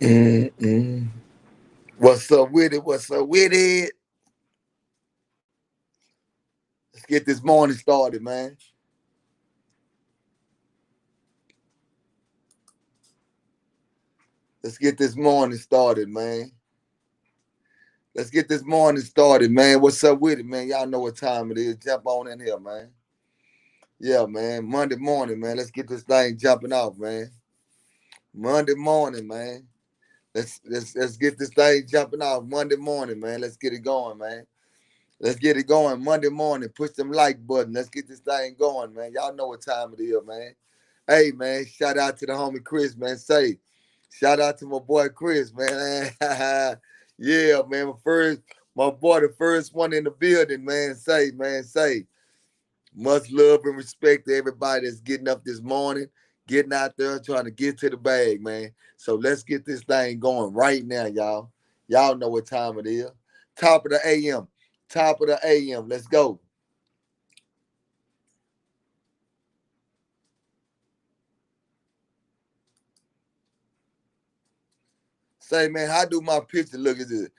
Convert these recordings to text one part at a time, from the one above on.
Mm-mm. What's up with it? What's up with it? Let's get this morning started, man. Let's get this morning started, man. Let's get this morning started, man. What's up with it, man? Y'all know what time it is. Jump on in here, man. Yeah, man. Monday morning, man. Let's get this thing jumping off, man. Monday morning, man. Let's get this thing jumping off Monday morning, man. Let's get it going, man. Let's get it going Monday morning. Push them like button. Let's get this thing going, man. Y'all know what time it is, man. Hey, man, shout out to the homie Chris, man. Shout out to my boy Chris, man. Yeah, man. My boy, the first one in the building, man. Much love and respect to everybody that's getting up this morning, getting out there, trying to get to the bag, man. So let's get this thing going right now, y'all. Y'all know what time it is. Top of the AM. Top of the AM. Let's go. Say, man, how do my picture look? Is it?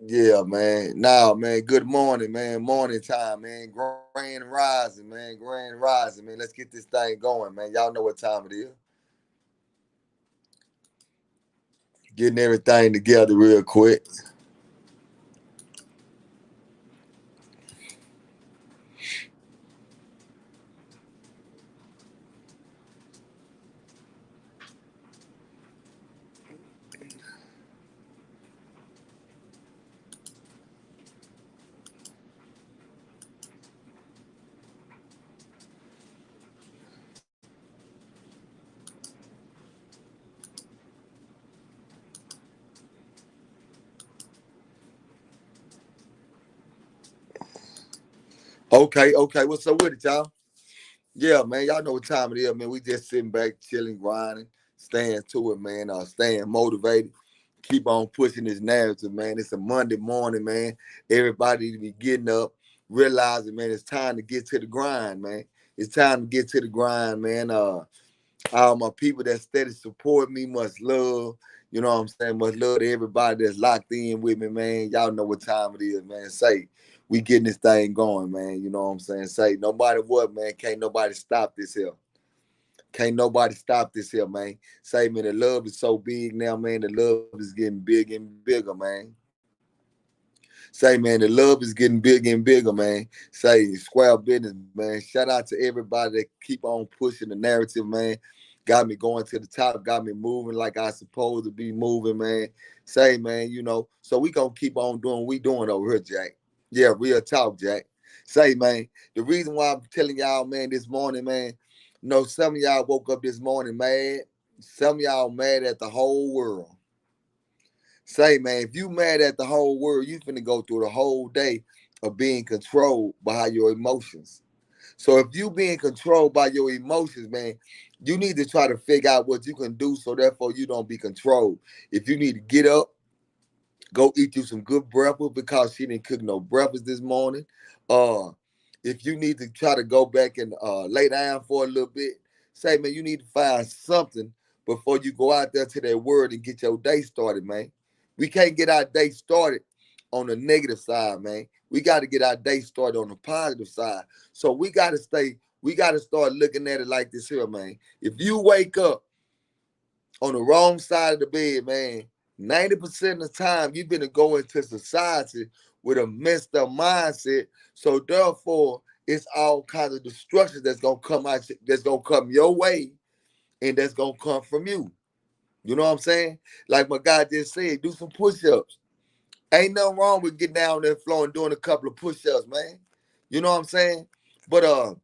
Yeah, man. Now, man, good morning, man. Morning time, man. Grand rising, man. Grand rising, man. Let's get this thing going, man. Y'all know what time it is. Getting everything together real quick. Okay, okay. What's up with it, y'all? Yeah, man. Y'all know what time it is, man. We just sitting back, chilling, grinding, staying to it, man. Staying motivated. Keep on pushing this narrative, man. It's a Monday morning, man. Everybody to be getting up, realizing, man, it's time to get to the grind, man. It's time to get to the grind, man. All my people that steady support me, much love. You know what I'm saying? Much love to everybody that's locked in with me, man. Y'all know what time it is, man. We getting this thing going, man. You know what I'm saying? No matter what, man, can't nobody stop this here. Can't nobody stop this here, man. Man, the love is so big now, man. The love is getting big and bigger, man. Man, the love is getting bigger and bigger, man. Square business, man. Shout out to everybody that keep on pushing the narrative, man. Got me going to the top, got me moving like I supposed to be moving, man. Man, so we gonna keep on doing what we doing over here, Jack. Yeah, real talk, Jack. Man, the reason why I'm telling y'all, man, this morning, man, some of y'all woke up this morning mad. Some of y'all mad at the whole world. Man, if you mad at the whole world, you finna go through the whole day of being controlled by your emotions. So if you being controlled by your emotions, man, you need to try to figure out what you can do so therefore you don't be controlled. If you need to get up, go eat you some good breakfast because she didn't cook no breakfast this morning. Uh, if you need to try to go back and lay down for a little bit, man, you need to find something before you go out there to that word and get your day started, man. We can't get our day started on the negative side, man. We got to get our day started on the positive side. So we got to start looking at it like this here, man. If you wake up on the wrong side of the bed, man, 90% of the time you've been to go into society with a messed up mindset. So therefore, it's all kinds of destruction that's gonna come out, that's gonna come your way, and that's gonna come from you. You know what I'm saying? Like my guy just said, do some push-ups. Ain't nothing wrong with getting down on that floor and doing a couple of push-ups, man. You know what I'm saying? But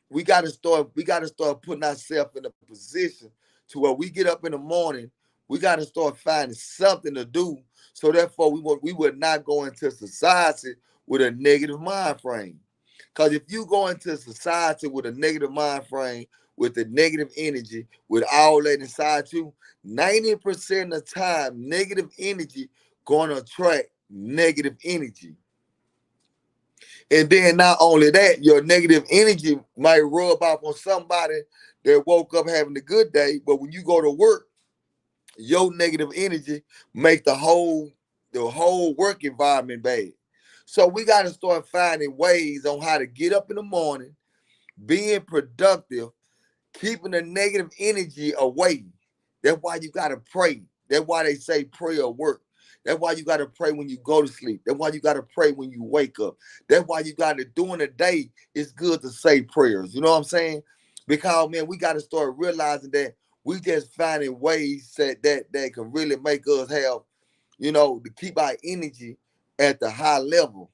we gotta start putting ourselves in a position to where we get up in the morning, we gotta start finding something to do. So therefore we would not go into society with a negative mind frame. Because if you go into society with a negative mind frame, with the negative energy, with all that inside you, 90% of the time, negative energy gonna attract negative energy. And then not only that, your negative energy might rub off on somebody that woke up having a good day, but when you go to work, your negative energy make the whole work environment bad. So we got to start finding ways on how to get up in the morning, being productive, keeping the negative energy away. That's why you gotta pray. That's why they say prayer work. That's why you gotta pray when you go to sleep. That's why you gotta pray when you wake up. That's why you gotta during the day. It's good to say prayers. You know what I'm saying? Because man, we gotta start realizing that we just finding ways that can really make us have, to keep our energy at the high level.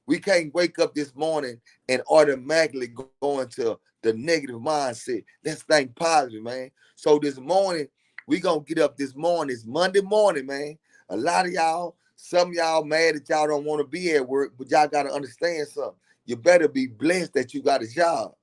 We can't wake up this morning and automatically go into the negative mindset. Let's think positive, man. So this morning, we gonna get up this morning. It's Monday morning, man. A lot of y'all, some of y'all mad that y'all don't want to be at work, but y'all gotta understand something. You better be blessed that you got a job.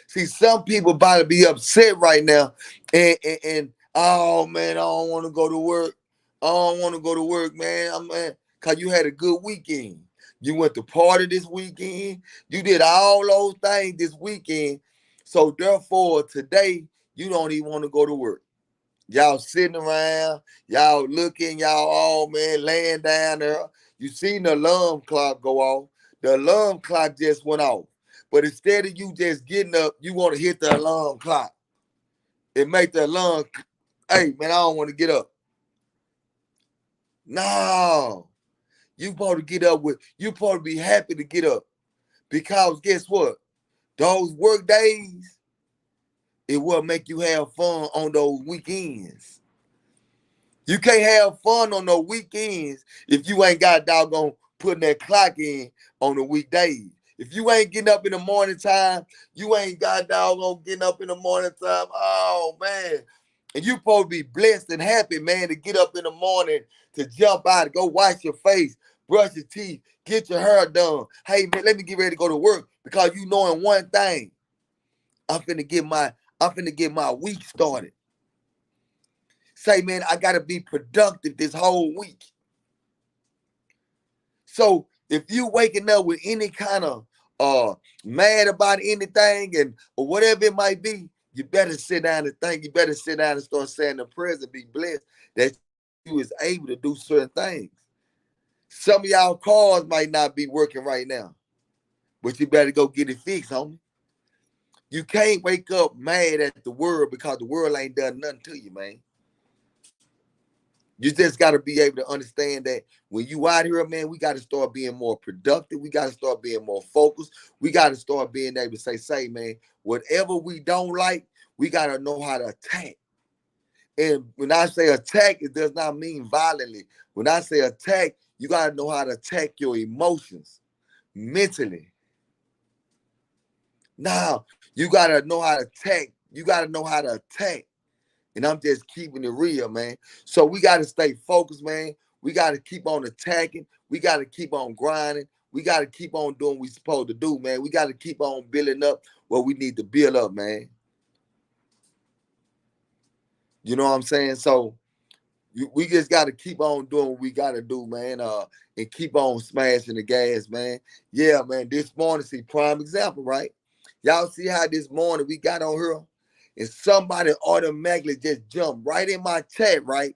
See, some people about to be upset right now, and oh man, I don't want to go to work. I don't want to go to work, man. Cause you had a good weekend. You went to party this weekend. You did all those things this weekend. So therefore, today you don't even want to go to work. Y'all sitting around, y'all looking, y'all all man laying down there. You seen the alarm clock go off. The alarm clock just went off. But instead of you just getting up, you want to hit the alarm clock. It make the alarm, hey man, I don't want to get up. No. You supposed to get up you supposed to be happy to get up. Because guess what? Those work days, it will make you have fun on those weekends. You can't have fun on those weekends if you ain't got doggone putting that clock in on the weekdays. If you ain't getting up in the morning time, you ain't got doggone getting up in the morning time. Oh man. And you supposed to be blessed and happy, man, to get up in the morning, to jump out, go wash your face, brush your teeth, get your hair done. Hey man, let me get ready to go to work because you knowing one thing. I'm finna get my week started. Say, man, I gotta be productive this whole week. So if you waking up with any kind of mad about anything and or whatever it might be, you better sit down and think. You better sit down and start saying the prayers and be blessed that you is able to do certain things. Some of y'all cars might not be working right now, but you better go get it fixed, homie. You can't wake up mad at the world because the world ain't done nothing to you, man. You just got to be able to understand that when you out here, man, we got to start being more productive. We got to start being more focused. We got to start being able to say, man, whatever we don't like, we got to know how to attack. And when I say attack, it does not mean violently. When I say attack, you got to know how to attack your emotions mentally. Now, you got to know how to attack. You got to know how to attack. And I'm just keeping it real, man. So we got to stay focused, man. We got to keep on attacking. We got to keep on grinding. We got to keep on doing what we supposed to do, man. We got to keep on building up what we need to build up, man. You know what I'm saying? So we just got to keep on doing what we got to do, man, and keep on smashing the gas, man. Yeah, man, this morning, see, prime example, right? Y'all see how this morning we got on here? And somebody automatically just jumped right in my chat, right?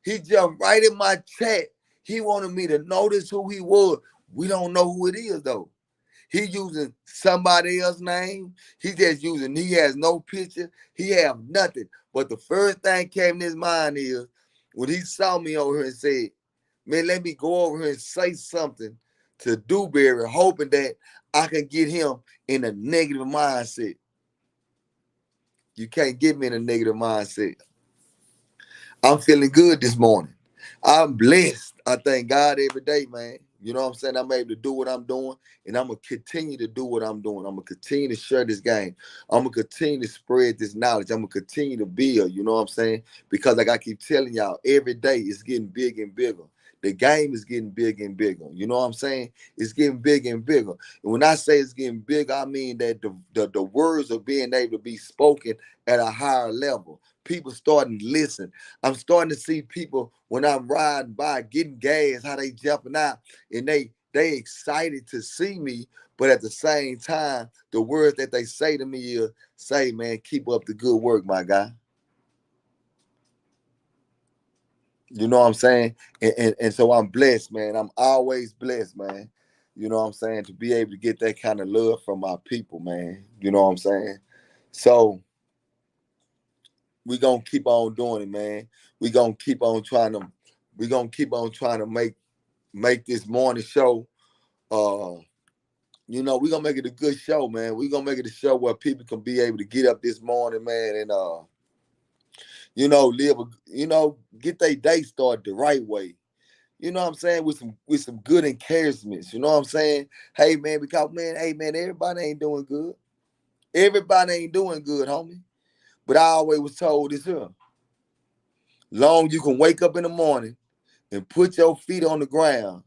He jumped right in my chat. He wanted me to notice who he was. We don't know who it is, though. He using somebody else's name. He has no picture. He have nothing. But the first thing came in his mind is when he saw me over here and said, man, let me go over here and say something to Dewberry, hoping that I can get him in a negative mindset. You can't get me in a negative mindset. I'm feeling good this morning. I'm blessed. I thank God every day, man. You know what I'm saying? I'm able to do what I'm doing, and I'm going to continue to do what I'm doing. I'm going to continue to share this game. I'm going to continue to spread this knowledge. I'm going to continue to build, you know what I'm saying? Because like I keep telling y'all, every day it's getting big and bigger. The game is getting big and bigger. You know what I'm saying? It's getting big and bigger. And when I say it's getting bigger, I mean that the words are being able to be spoken at a higher level. People starting to listen. I'm starting to see people when I'm riding by getting gas, how they jumping out and they they excited to see me, but at the same time, the words that they say to me is, say, man, keep up the good work, my guy. You know what I'm saying? And so I'm blessed, man. I'm always blessed, man. You know what I'm saying? To be able to get that kind of love from my people, man. You know what I'm saying? So we gonna keep on doing it, man. We gonna keep on trying to make this morning show. We gonna make it a good show, man. We gonna make it a show where people can be able to get up this morning, man, and get their day started the right way. You know what I'm saying? With some good encouragements. You know what I'm saying? Hey man, because man, hey man, everybody ain't doing good. Everybody ain't doing good, homie. But I always was told this here. Long you can wake up in the morning and put your feet on the ground,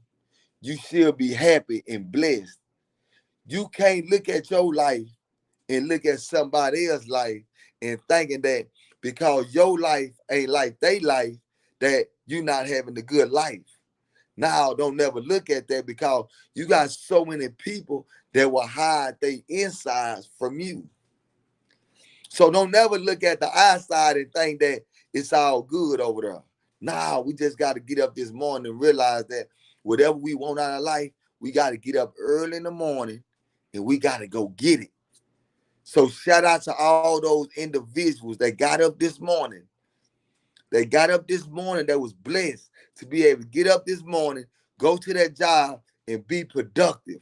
you should be happy and blessed. You can't look at your life and look at somebody else's life and thinking that because your life ain't like they life, that you not having a good life. Now, don't never look at that because you got so many people that will hide their insides from you. So don't never look at the outside and think that it's all good over there. Nah, we just got to get up this morning and realize that whatever we want out of life, we got to get up early in the morning and we got to go get it. So shout out to all those individuals that got up this morning. They got up this morning that was blessed to be able to get up this morning, go to that job, and be productive.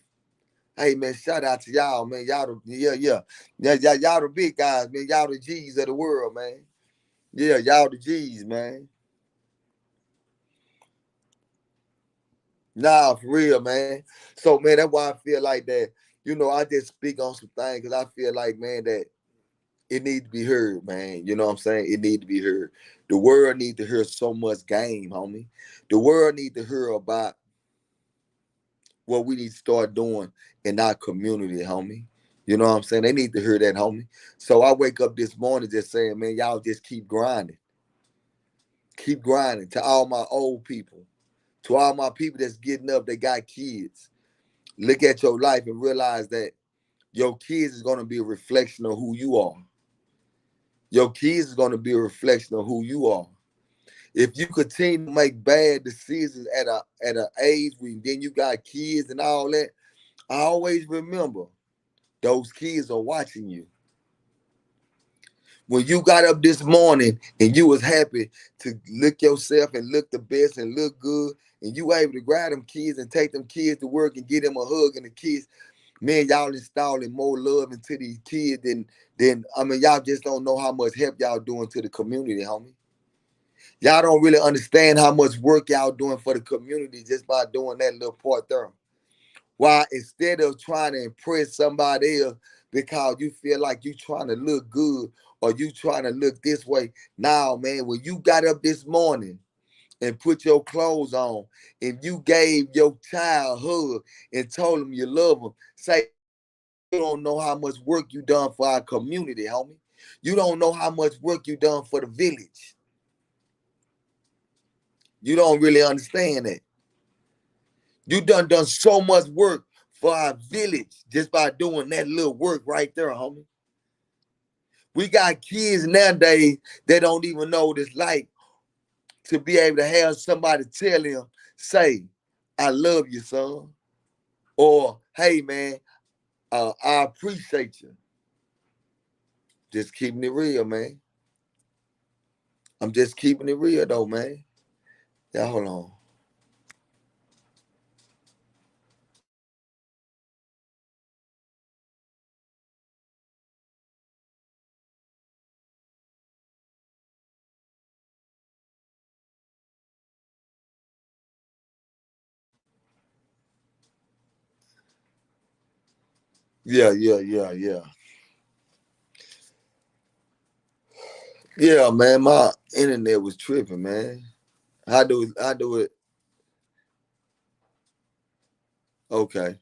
Hey man, shout out to y'all, man. Y'all the big guys, man. Y'all the G's of the world, man. Yeah, y'all the G's, man. Nah, for real, man. So man, that's why I feel like that. I just speak on some things because I feel like, man, that it needs to be heard, man. You know what I'm saying? It needs to be heard. The world needs to hear so much game, homie. The world needs to hear about what we need to start doing in our community, homie. You know what I'm saying? They need to hear that, homie. So I wake up this morning just saying, man, y'all just keep grinding. Keep grinding. To all my old people, to all my people that's getting up, they got kids. Look at your life and realize that your kids is going to be a reflection of who you are. Your kids is going to be a reflection of who you are. If you continue to make bad decisions at an age when then you got kids and all that, I always remember those kids are watching you. When you got up this morning and you was happy to look yourself and look the best and look good, and you were able to grab them kids and take them kids to work and give them a hug and the kids, man, y'all installing more love into these kids than y'all just don't know how much help y'all doing to the community, homie. Y'all don't really understand how much work y'all doing for the community just by doing that little part there. Why instead of trying to impress somebody else because you feel like you trying to look good or you trying to look this way. Now, man, when you got up this morning and put your clothes on and you gave your child a hug and told him you love him, say, you don't know how much work you done for our community, homie. You don't know how much work you done for the village. You don't really understand that. You done so much work for our village just by doing that little work right there, homie. We got kids nowadays that don't even know what it's like to be able to have somebody tell them, say, I love you, son. Or, hey, man, I appreciate you. Just keeping it real, man. I'm just keeping it real, though, man. Yeah, hold on. Yeah. Yeah, man, my internet was tripping, man. I do it. Okay.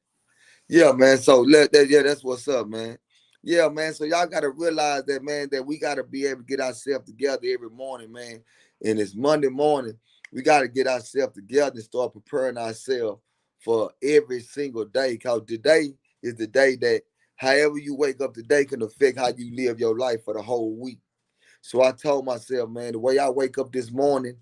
Yeah, man. So that's what's up, man. Yeah, man. So y'all gotta realize that, man, that we gotta be able to get ourselves together every morning, man. And it's Monday morning. We gotta get ourselves together and start preparing ourselves for every single day. Because today is the day that however you wake up today can affect how you live your life for the whole week. So I told myself, man, the way I wake up this morning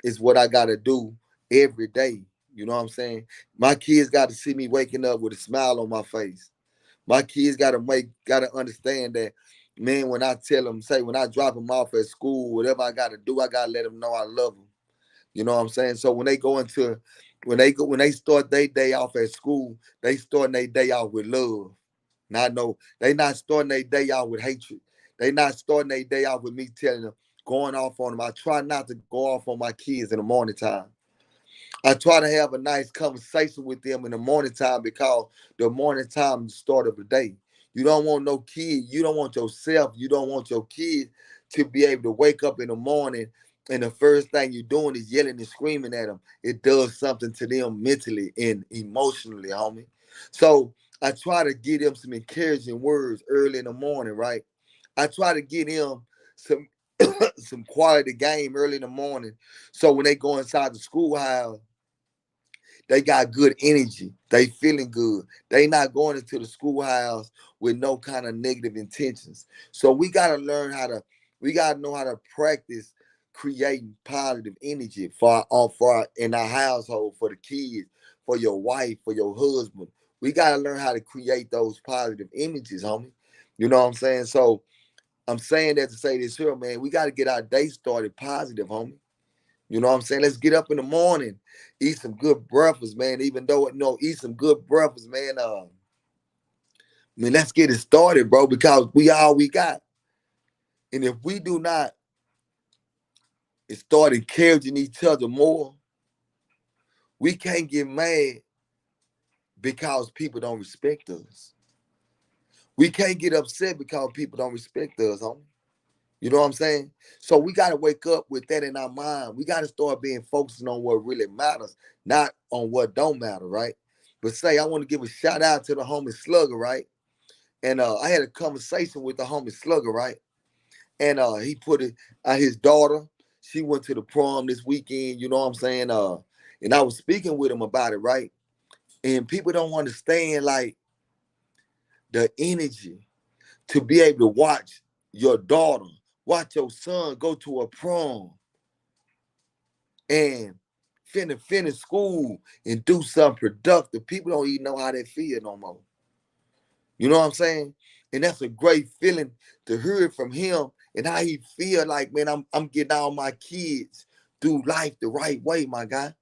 is what I gotta do every day. You know what I'm saying? My kids got to see me waking up with a smile on my face. My kids gotta understand that, man. When I tell them, say when I drop them off at school, whatever I gotta do, I gotta let them know I love them. You know what I'm saying? So when they go into, when they start their day off at school, they starting their day off with love. Now I know they not starting their day out with hatred. They not starting their day out with me telling them, going off on them. I try not to go off on my kids in the morning time. I try to have a nice conversation with them in the morning time because the morning time is the start of the day. You don't want no kid. You don't want yourself. You don't want your kid to be able to wake up in the morning and the first thing you're doing is yelling and screaming at them. It does something to them mentally and emotionally, homie. So I try to give them some encouraging words early in the morning, right? I try to get them some some quality game early in the morning. So when they go inside the schoolhouse, they got good energy. They feeling good. They not going into the schoolhouse with no kind of negative intentions. So we gotta know how to practice creating positive energy in our household, for the kids, for your wife, for your husband. We gotta learn how to create those positive images, homie. You know what I'm saying? So I'm saying that to say this here, man. We gotta get our day started positive, homie. You know what I'm saying? Let's get up in the morning, eat some good breakfast, man. Even though, eat some good breakfast, man. Let's get it started, bro, because we all we got. And if we do not start encouraging each other more, we can't get mad because people don't respect us. We can't get upset because people don't respect us, homie. You know what I'm saying? So we got to wake up with that in our mind. We got to start being focusing on what really matters, not on what don't matter, right? But say, I want to give a shout out to the homie Slugger, right? And I had a conversation with the homie Slugger, right? And he put it, his daughter, she went to the prom this weekend, you know what I'm saying? And I was speaking with him about it, right? And people don't understand, like, the energy to be able to watch your daughter, watch your son go to a prom and finish school and do something productive. People don't even know how they feel no more. You know what I'm saying? And that's a great feeling to hear it from him and how he feel like, man, I'm getting all my kids through life the right way, my guy.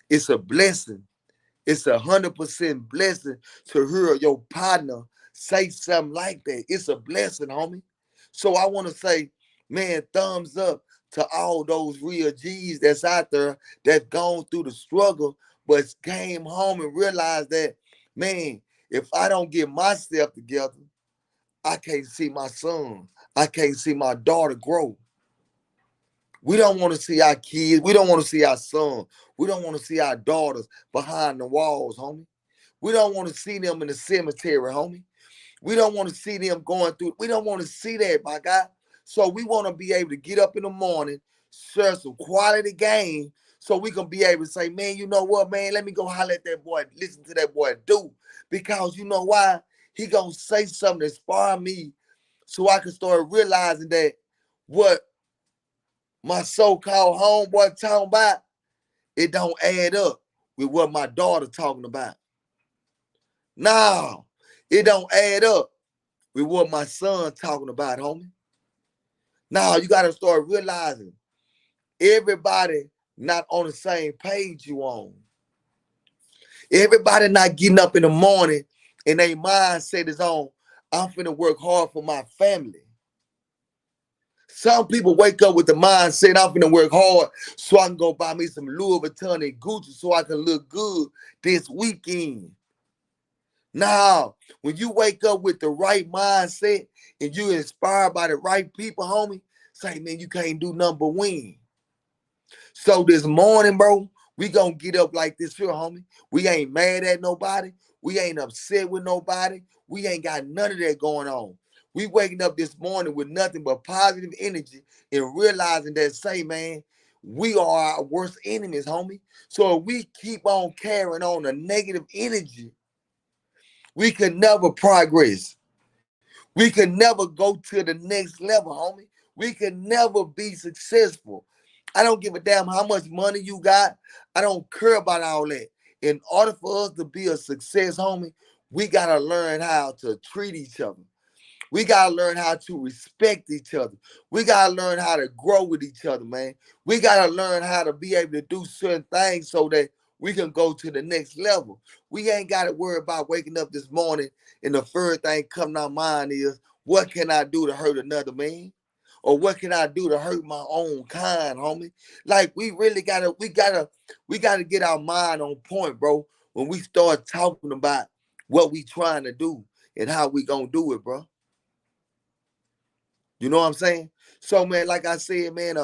It's a blessing. It's 100% blessing to hear your partner say something like that. It's a blessing, homie. So I want to say, man, thumbs up to all those real G's that's out there that's gone through the struggle, but came home and realized that, man, if I don't get myself together, I can't see my son. I can't see my daughter grow. We don't want to see our kids. We don't want to see our son. We don't want to see our daughters behind the walls, homie. We don't want to see them in the cemetery, homie. We don't want to see them going through. We don't want to see that, my guy. So we want to be able to get up in the morning, share some quality game, so we can be able to say, man, you know what, man? Let me go holler at that boy, listen to that boy do. Because you know why? He gonna say something that inspire me so I can start realizing that what my so-called homeboy talking about, it don't add up with what my daughter talking about. No, it don't add up with what my son talking about, homie. Now you gotta start realizing everybody not on the same page you on. Everybody not getting up in the morning and their mindset is on, I'm finna work hard for my family. Some people wake up with the mindset, I'm finna work hard so I can go buy me some Louis Vuitton and Gucci so I can look good this weekend. Now, when you wake up with the right mindset and you inspired by the right people, homie, say, man, you can't do nothing but win. So this morning, bro, we gonna get up like this here, homie. We ain't mad at nobody. We ain't upset with nobody. We ain't got none of that going on. We waking up this morning with nothing but positive energy and realizing that, say, man, we are our worst enemies, homie. So if we keep on carrying on a negative energy, we can never progress. We can never go to the next level, homie. We can never be successful. I don't give a damn how much money you got. I don't care about all that. In order for us to be a success, homie, we gotta learn how to treat each other. We gotta learn how to respect each other. We gotta learn how to grow with each other, man. We gotta learn how to be able to do certain things so that we can go to the next level. We ain't gotta worry about waking up this morning and the first thing coming to our mind is, what can I do to hurt another man? Or what can I do to hurt my own kind, homie? Like we gotta get our mind on point, bro, when we start talking about what we trying to do and how we gonna do it, bro. You know what I'm saying? So, man, like I said, man,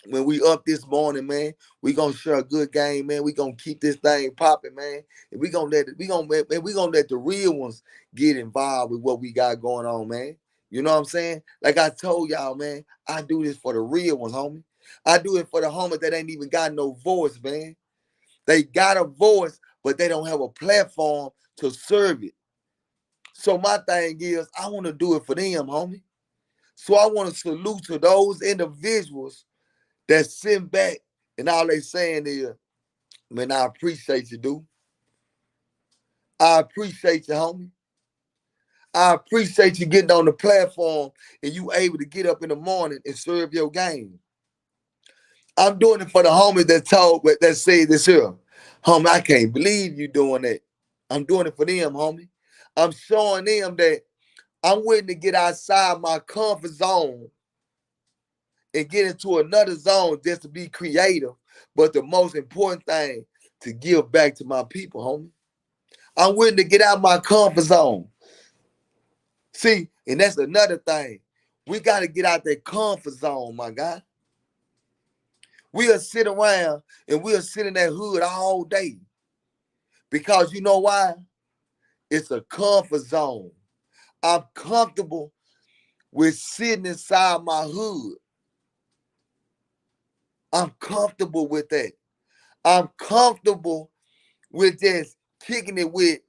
when we up this morning, man, we gonna share a good game, man. We gonna keep this thing popping, man. And we gonna let the real ones get involved with what we got going on, man. You know what I'm saying? Like I told y'all, man, I do this for the real ones, homie. I do it for the homies that ain't even got no voice, man. They got a voice, but they don't have a platform to serve it. So my thing is, I want to do it for them, homie. So I want to salute to those individuals that sit back and all they saying is, man, I appreciate you, dude. I appreciate you, homie. I appreciate you getting on the platform and you able to get up in the morning and serve your game. I'm doing it for the homies that say this here. Homie, I can't believe you doing that. I'm doing it for them, homie. I'm showing them that I'm willing to get outside my comfort zone and get into another zone just to be creative. But the most important thing, to give back to my people, homie. I'm willing to get out my comfort zone. See, and that's another thing. We got to get out that comfort zone, my guy. We'll sit around and we'll sit in that hood all day. Because you know why? It's a comfort zone. I'm comfortable with sitting inside my hood. I'm comfortable with that. I'm comfortable with just kicking it with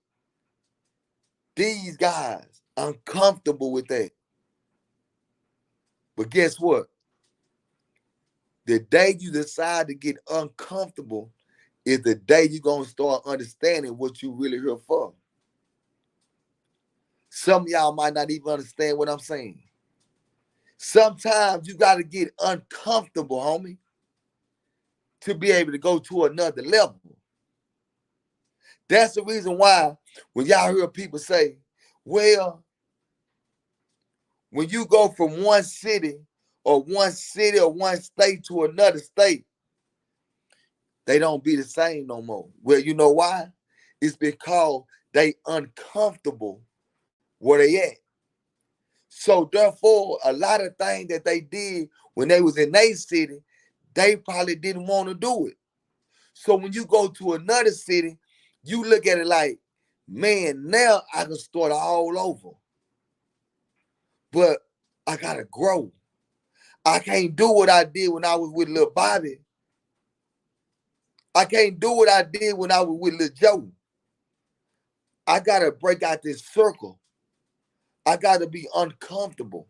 these guys. I'm comfortable with that. But guess what? The day you decide to get uncomfortable is the day you're going to start understanding what you really here for. Some of y'all might not even understand what I'm saying. Sometimes you got to get uncomfortable, homie, to be able to go to another level. That's the reason why when y'all hear people say, well, when you go from one city or one state to another state, they don't be the same no more. Well, you know why? It's because they uncomfortable where they at. So therefore, a lot of things that they did when they was in their city, they probably didn't want to do it. So when you go to another city, you look at it like, man, now I can start all over. But I gotta grow. I can't do what I did when I was with Lil Bobby. I can't do what I did when I was with Lil Joe. I gotta break out this circle. I gotta be uncomfortable.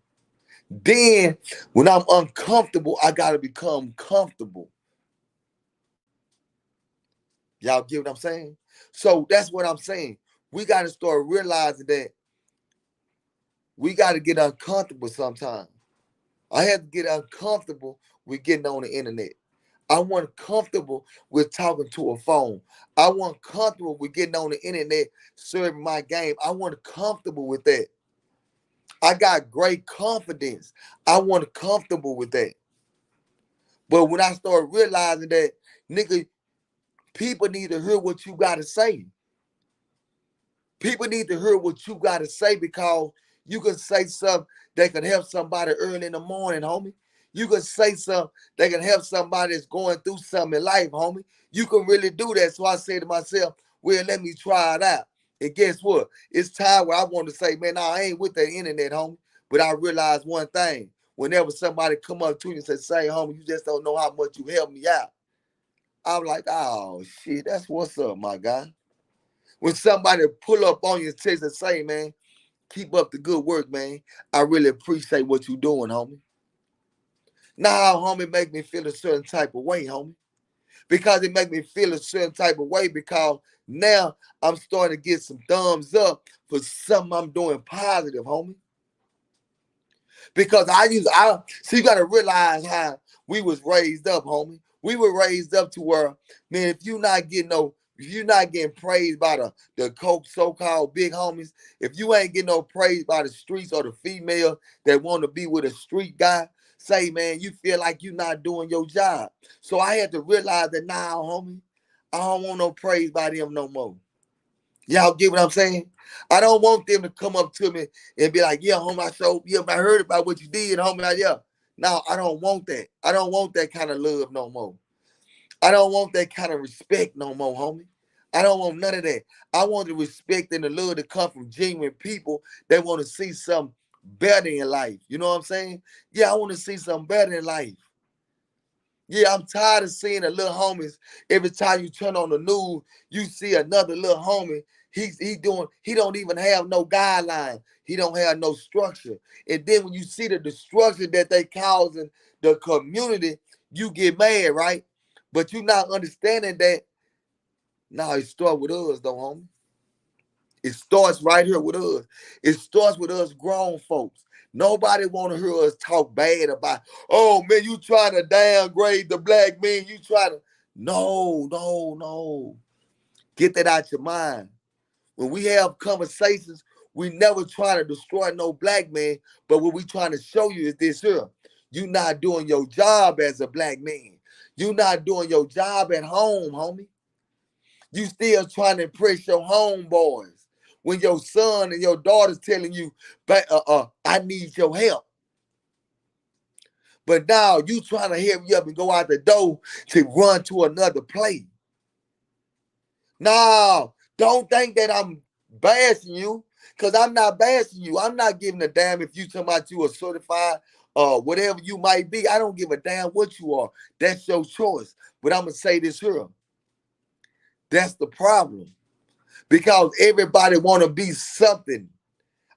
Then when I'm uncomfortable, I gotta become comfortable. Y'all get what I'm saying? So that's what I'm saying. We gotta start realizing that we gotta get uncomfortable sometimes. I had to get uncomfortable with getting on the internet. I wasn't comfortable with talking to a phone. I wasn't comfortable with getting on the internet, serving my game. I wasn't comfortable with that. I got great confidence. I wasn't comfortable with that. But when I started realizing that, nigga, people need to hear what you got to say. People need to hear what you got to say because you can say something that can help somebody early in the morning, homie. You can say something that can help somebody that's going through something in life, homie. You can really do that. So I said to myself, well, let me try it out. And guess what? It's time where I want to say, man, nah, I ain't with the internet, homie. But I realized one thing. whenever somebody come up to you and say, homie, you just don't know how much you helped me out. I'm like, oh, shit, that's what's up, my guy. When somebody pull up on you and text and say, man, keep up the good work, man. I really appreciate what you doing, homie. Now, homie, make me feel a certain type of way, homie. Because it make me feel a certain type of way because now I'm starting to get some thumbs up for something I'm doing positive, homie. Because so you gotta realize how we was raised up, homie. We were raised up to where, man, if you're not getting praised by the so-called big homies, if you ain't getting no praise by the streets or the female that want to be with a street guy, say, man, you feel like you're not doing your job. So I had to realize that now, homie, I don't want no praise by them no more. Y'all get what I'm saying? I don't want them to come up to me and be like, yeah, homie, I heard about what you did, homie. Yeah. No, I don't want that. I don't want that kind of love no more. I don't want that kind of respect no more, homie. I don't want none of that. I want the respect and the love to come from genuine people that want to see something better in life. You know what I'm saying? Yeah, I want to see something better in life. Yeah, I'm tired of seeing the little homies. Every time you turn on the news, you see another little homie. He don't even have no guideline. He don't have no structure. And then when you see the destruction that they causing the community, you get mad, right? But you're not understanding that. Now it starts with us, though, homie. It starts right here with us. It starts with us grown folks. Nobody want to hear us talk bad about, oh, man, you trying to downgrade the black man. You trying to. No. Get that out your mind. When we have conversations, we never try to destroy no black man, but what we trying to show you is this here. You not doing your job as a black man. You not doing your job at home, homie. You still trying to impress your homeboys when your son and your daughter's telling you, I need your help. But now you trying to hurry up and go out the door to run to another place. No, don't think that I'm bashing you, because I'm not bashing you. I'm not giving a damn if you talking about you are certified whatever you might be. I don't give a damn what you are. That's your choice. But I'm going to say this here. That's the problem. Because everybody want to be something.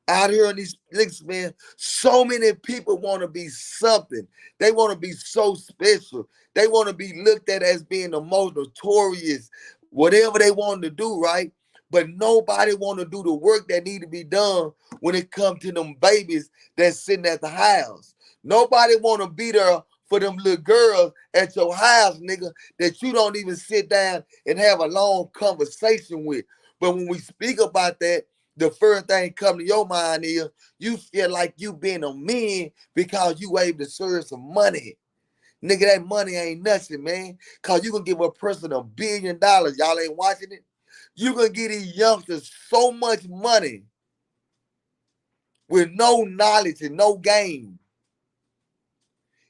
Out here in these links, man, so many people want to be something. They want to be so special. They want to be looked at as being the most notorious, whatever they want to do, right? But nobody want to do the work that need to be done when it comes to them babies that's sitting at the house. Nobody want to be there for them little girls at your house, nigga, that you don't even sit down and have a long conversation with. But when we speak about that, the first thing come to your mind is you feel like you being a man because you able to serve some money. Nigga, that money ain't nothing, man. Because you can give a person $1 billion. Y'all ain't watching it? You can give these youngsters so much money with no knowledge and no game.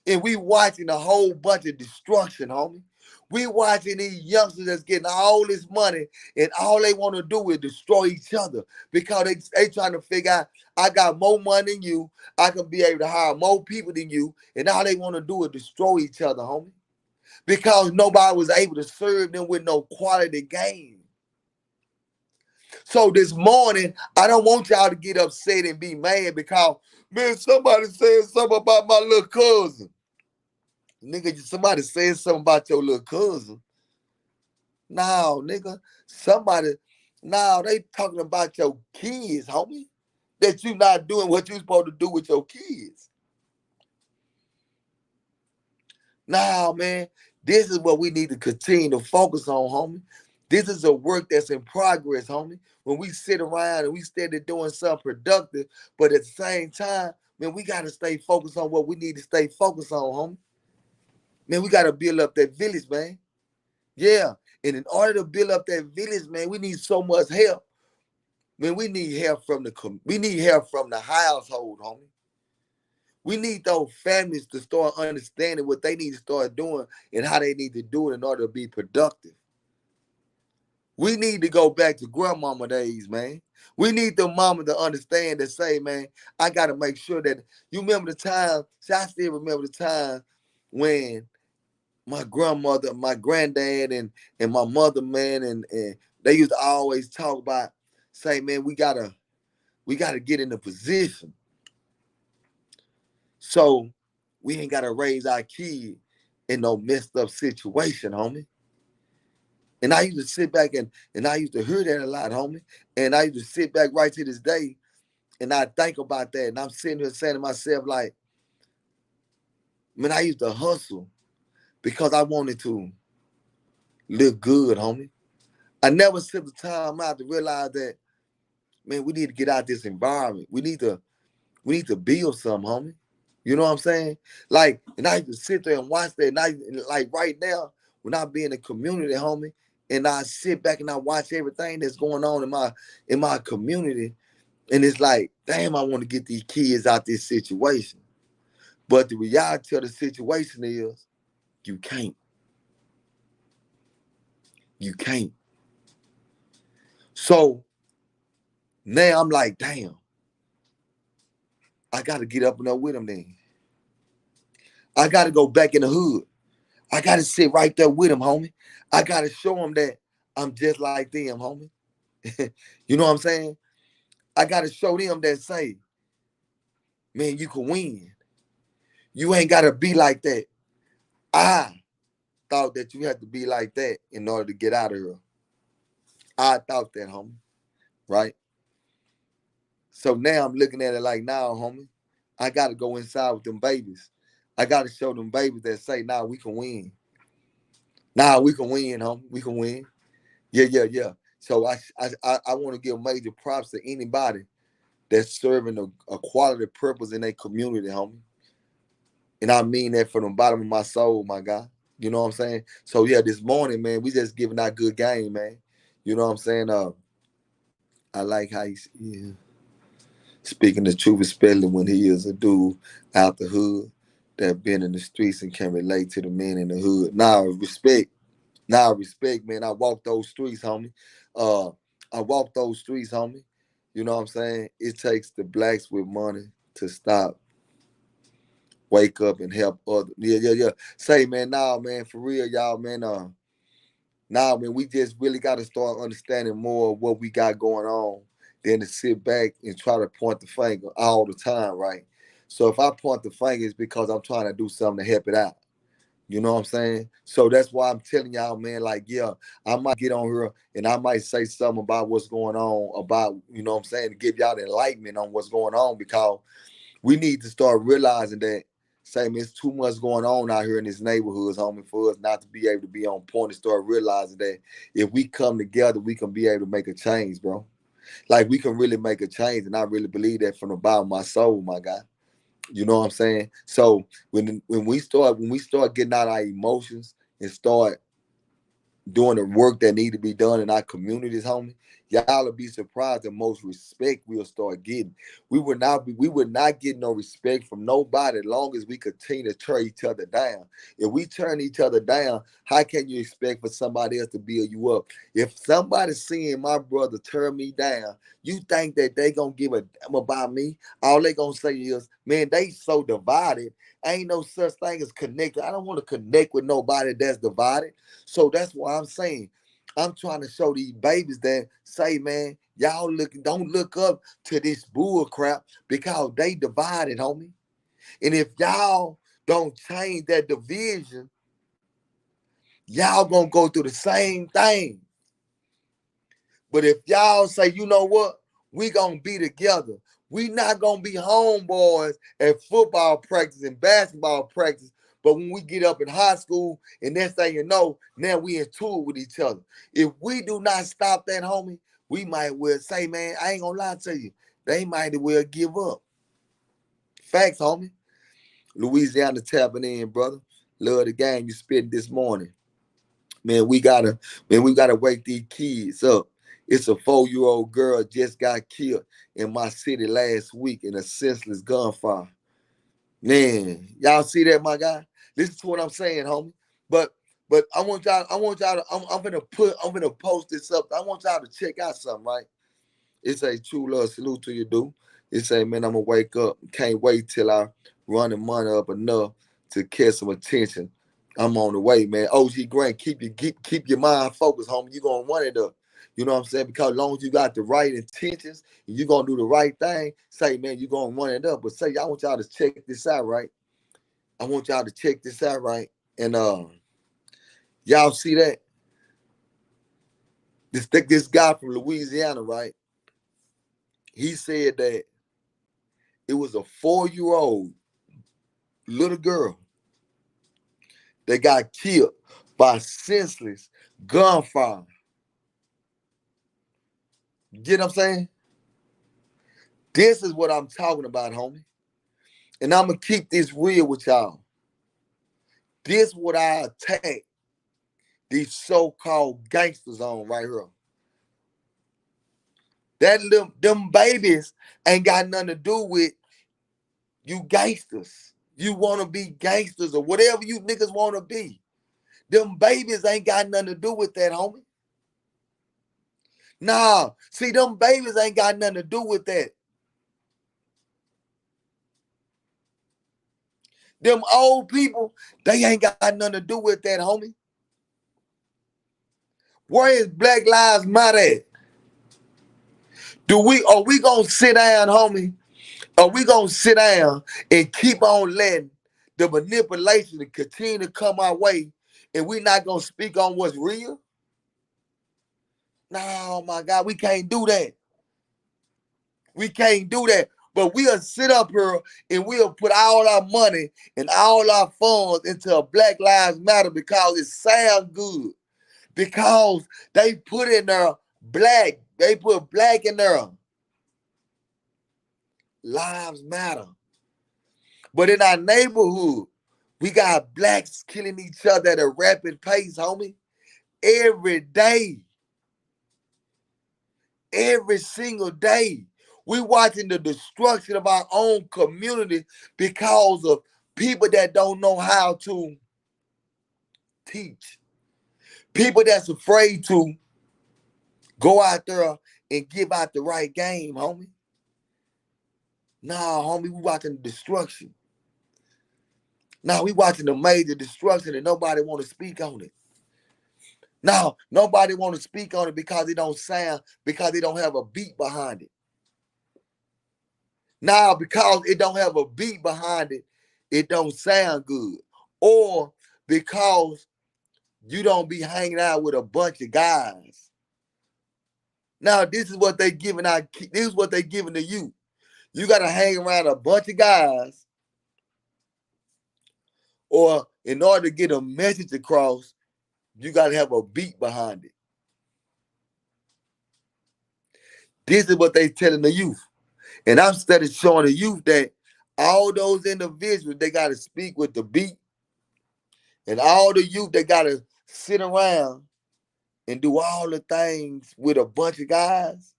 And we watching a whole bunch of destruction, homie. We watching these youngsters that's getting all this money and all they want to do is destroy each other because they trying to figure out, I got more money than you. I can be able to hire more people than you. And all they want to do is destroy each other, homie. Because nobody was able to serve them with no quality game. So this morning, I don't want y'all to get upset and be mad because, man, somebody said something about my little cousin. Nigga, somebody said something about your little cousin. No, nigga, they talking about your kids, homie. That you not doing what you supposed to do with your kids. Now, man, this is what we need to continue to focus on, homie. This is a work that's in progress, homie. When we sit around and we steady doing something productive, but at the same time, man, we got to stay focused on what we need to stay focused on, homie. Man, we got to build up that village, man. Yeah. And in order to build up that village, man, we need so much help. Man, we need help from the household, homie. We need those families to start understanding what they need to start doing and how they need to do it in order to be productive. We need to go back to grandmama days, man. We need the mama to understand and say, man, I gotta make sure that you remember the time. See, I still remember the time when my grandmother, my granddad, and my mother, man, and they used to always talk about, say, man, we gotta get in a position so we ain't gotta raise our kid in no messed up situation, homie. And I used to sit back and I used to hear that a lot, homie. And I used to sit back right to this day and I think about that. And I'm sitting here saying to myself, like, man, I used to hustle because I wanted to look good, homie. I never took the time out to realize that, man, we need to get out this environment. We need to build something, homie. You know what I'm saying? Like, and I used to sit there and watch that. And like right now, when I be in the community, homie, and I sit back and I watch everything that's going on in my community, and it's like, damn, I want to get these kids out this situation. But the reality of the situation is, you can't. You can't. So now I'm like, damn, I got to get up and up with them then. I got to go back in the hood. I got to sit right there with them, homie. I got to show them that I'm just like them, homie. You know what I'm saying? I got to show them that say, man, you can win. You ain't got to be like that. I thought that you had to be like that in order to get out of here. I thought that, homie, right? So now I'm looking at it like, now, homie, I got to go inside with them babies. I got to show them babies that say, nah, we can win. Nah, we can win, homie. We can win. Yeah, yeah, yeah. So I want to give major props to anybody that's serving a quality purpose in their community, homie. And I mean that from the bottom of my soul, my guy. You know what I'm saying? So yeah, this morning, man, we just giving out good game, man. You know what I'm saying? I like how he's speaking the truth, especially when he is a dude out the hood that been in the streets and can relate to the men in the hood. Now respect, man. I walk those streets, homie. Uh, I walk those streets, homie. You know what I'm saying? It takes the blacks with money to stop, wake up, and help others. Yeah, yeah, yeah. Say, man, nah, man, for real, y'all, man. Nah, man, we just really got to start understanding more of what we got going on than to sit back and try to point the finger all the time, right? So if I point the finger, it's because I'm trying to do something to help it out. You know what I'm saying? So that's why I'm telling y'all, man, like, yeah, I might get on here and I might say something about what's going on, about, you know what I'm saying, to give y'all the enlightenment on what's going on, because we need to start realizing that, same, it's too much going on out here in these neighborhoods, homie, for us not to be able to be on point and start realizing that if we come together, we can be able to make a change, bro. Like, we can really make a change, and I really believe that from the bottom of my soul, my guy. You know what I'm saying? So when we start getting out our emotions and start doing the work that need to be done in our communities, homie, y'all will be surprised the most respect we'll start getting. We would not get no respect from nobody as long as we continue to tear each other down. If we turn each other down, how can you expect for somebody else to build you up? If somebody's seeing my brother tear me down, you think that they gonna give a damn about me? All they gonna say is, man, they so divided. Ain't no such thing as connected. I don't want to connect with nobody that's divided. So that's why I'm saying, I'm trying to show these babies that say, man, y'all don't look up to this bull crap because they divided, homie. And if y'all don't change that division, y'all gonna go through the same thing. But if y'all say, you know what, we gonna be together. We not gonna be homeboys at football practice and basketball practice. But when we get up in high school, and next thing you know, now we in tour with each other. If we do not stop that, homie, we might well say, man, I ain't gonna lie to you. They might well give up. Facts, homie. Louisiana tapping in, brother. Love the game you spit this morning. Man, we gotta wake these kids up. It's a 4-year-old girl just got killed in my city last week in a senseless gunfire. Man, y'all see that, my guy? Listen to what I'm saying, homie. But I want y'all to, I'm gonna post this up. I want y'all to check out something, right? It's a true love salute to you, dude. It's a man, I'ma wake up. Can't wait till I run the money up enough to catch some attention. I'm on the way, man. OG Grant, keep your mind focused, homie. You gonna run it up. You know what I'm saying? Because as long as you got the right intentions and you gonna do the right thing, say, man, you gonna run it up. But say, I want y'all to check this out, right? I want y'all to check this out, right? And y'all see that? This guy from Louisiana, right? He said that it was a 4-year-old little girl that got killed by senseless gunfire. You get what I'm saying? This is what I'm talking about, homie. And I'm going to keep this real with y'all. This what I attack these so-called gangsters on right here. Them babies ain't got nothing to do with you gangsters. You want to be gangsters or whatever you niggas want to be. Them babies ain't got nothing to do with that, homie. Nah, see, them babies ain't got nothing to do with that. Them old people, they ain't got nothing to do with that, homie. Where is Black Lives Matter at? Are we gonna sit down, homie? Are we gonna sit down and keep on letting the manipulation to continue to come our way and we not gonna speak on what's real? No, my God, we can't do that. We can't do that. But we'll sit up here and we'll put all our money and all our funds into a Black Lives Matter because it sounds good. Because they put in there black. They put black in there. Lives matter. But in our neighborhood, we got blacks killing each other at a rapid pace, homie. Every day. Every single day. We watching the destruction of our own community because of people that don't know how to teach. People that's afraid to go out there and give out the right game, homie. Nah, homie, we watching the destruction. Nah, we watching the major destruction and nobody want to speak on it. Now, nobody want to speak on it because it don't sound, because it don't have a beat behind it. Now, because it don't have a beat behind it, it don't sound good. Or because you don't be hanging out with a bunch of guys. Now, this is what they giving out. This is what they giving to you. You got to hang around a bunch of guys, or in order to get a message across, you got to have a beat behind it. This is what they telling the youth. And I'm steady showing the youth that all those individuals, they got to speak with the beat. And all the youth, they got to sit around and do all the things with a bunch of guys.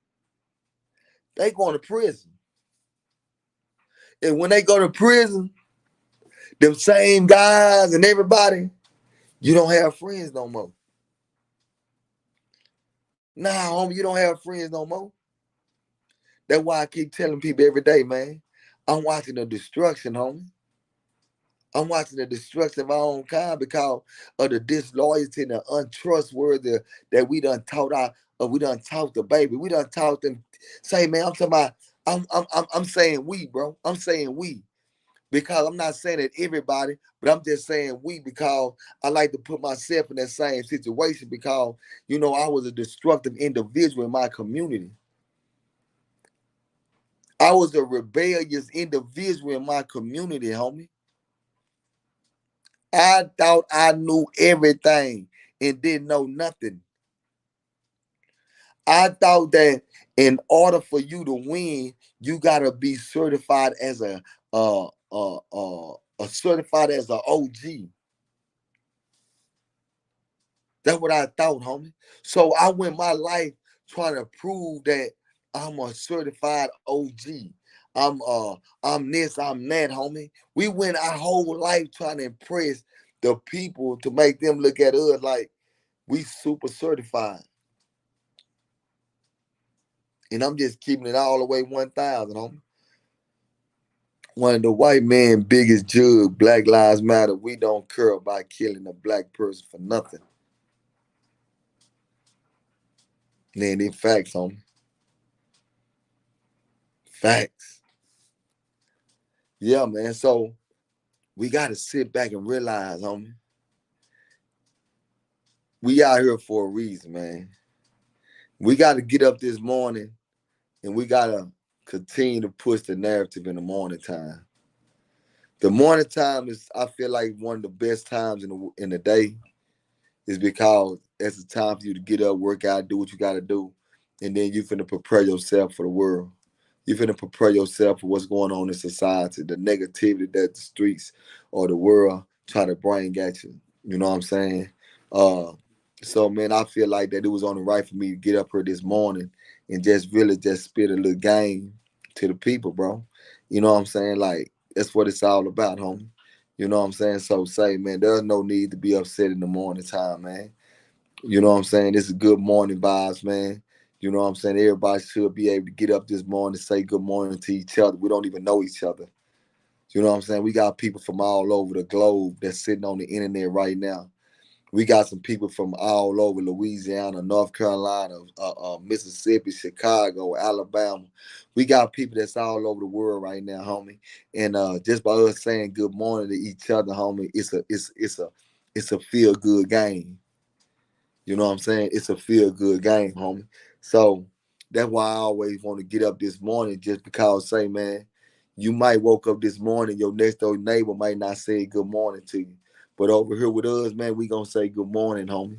They going to prison. And when they go to prison, them same guys and everybody, you don't have friends no more. Nah, homie, you don't have friends no more. That's why I keep telling people every day, man. I'm watching the destruction, homie. I'm watching the destruction of our own kind because of the disloyalty and the untrustworthy that we done taught the baby. We done taught them. Say, man, I'm talking about. I'm saying we, bro. I'm saying we because I'm not saying that everybody, but I'm just saying we because I like to put myself in that same situation because I was a destructive individual in my community. I was a rebellious individual in my community, homie. I thought I knew everything and didn't know nothing. I thought that in order for you to win, you gotta be certified as certified as an OG. That's what I thought, homie. So I went my life trying to prove that I'm a certified OG. I'm this, I'm that, homie. We went our whole life trying to impress the people to make them look at us like we super certified. And I'm just keeping it all the way 1,000, homie. One of the white man biggest jug, Black Lives Matter, we don't care about killing a black person for nothing. Man, they facts, homie. Facts. Yeah, man. So we gotta sit back and realize, homie, we out here for a reason, man. We gotta get up this morning and we gotta continue to push the narrative in the morning time. The morning time is, I feel like, one of the best times in the day, is because it's a time for you to get up, work out, do what you gotta do, and then you finna prepare yourself for the world. You finna prepare yourself for what's going on in society, the negativity that the streets or the world try to bring at you. You know what I'm saying? Uh, so man, I feel like that it was only right for me to get up here this morning and just really just spit a little game to the people, bro. You know what I'm saying? Like, that's what it's all about, homie. You know what I'm saying? So say, man, there's no need to be upset in the morning time, man. You know what I'm saying? This is good morning vibes, man. You know what I'm saying? Everybody should be able to get up this morning and say good morning to each other. We don't even know each other. You know what I'm saying? We got people from all over the globe that's sitting on the internet right now. We got some people from all over Louisiana, North Carolina, Mississippi, Chicago, Alabama. We got people that's all over the world right now, homie. And just by us saying good morning to each other, homie, it's a feel good game. You know what I'm saying? It's a feel good game, homie. So that's why I always want to get up this morning, just because, say, man, you might woke up this morning, your next door neighbor might not say good morning to you. But over here with us, man, we gonna say good morning, homie.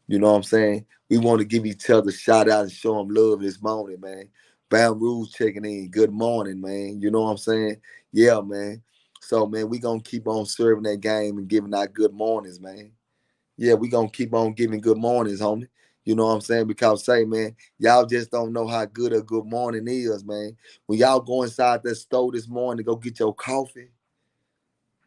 You know what I'm saying? We want to give each other a shout out and show them love this morning, man. Bound Rules checking in. Good morning, man. You know what I'm saying? Yeah, man. So, man, we gonna keep on serving that game and giving out good mornings, man. Yeah, we gonna keep on giving good mornings, homie. You know what I'm saying? Because, say, man, y'all just don't know how good a good morning is, man. When y'all go inside that store this morning to go get your coffee,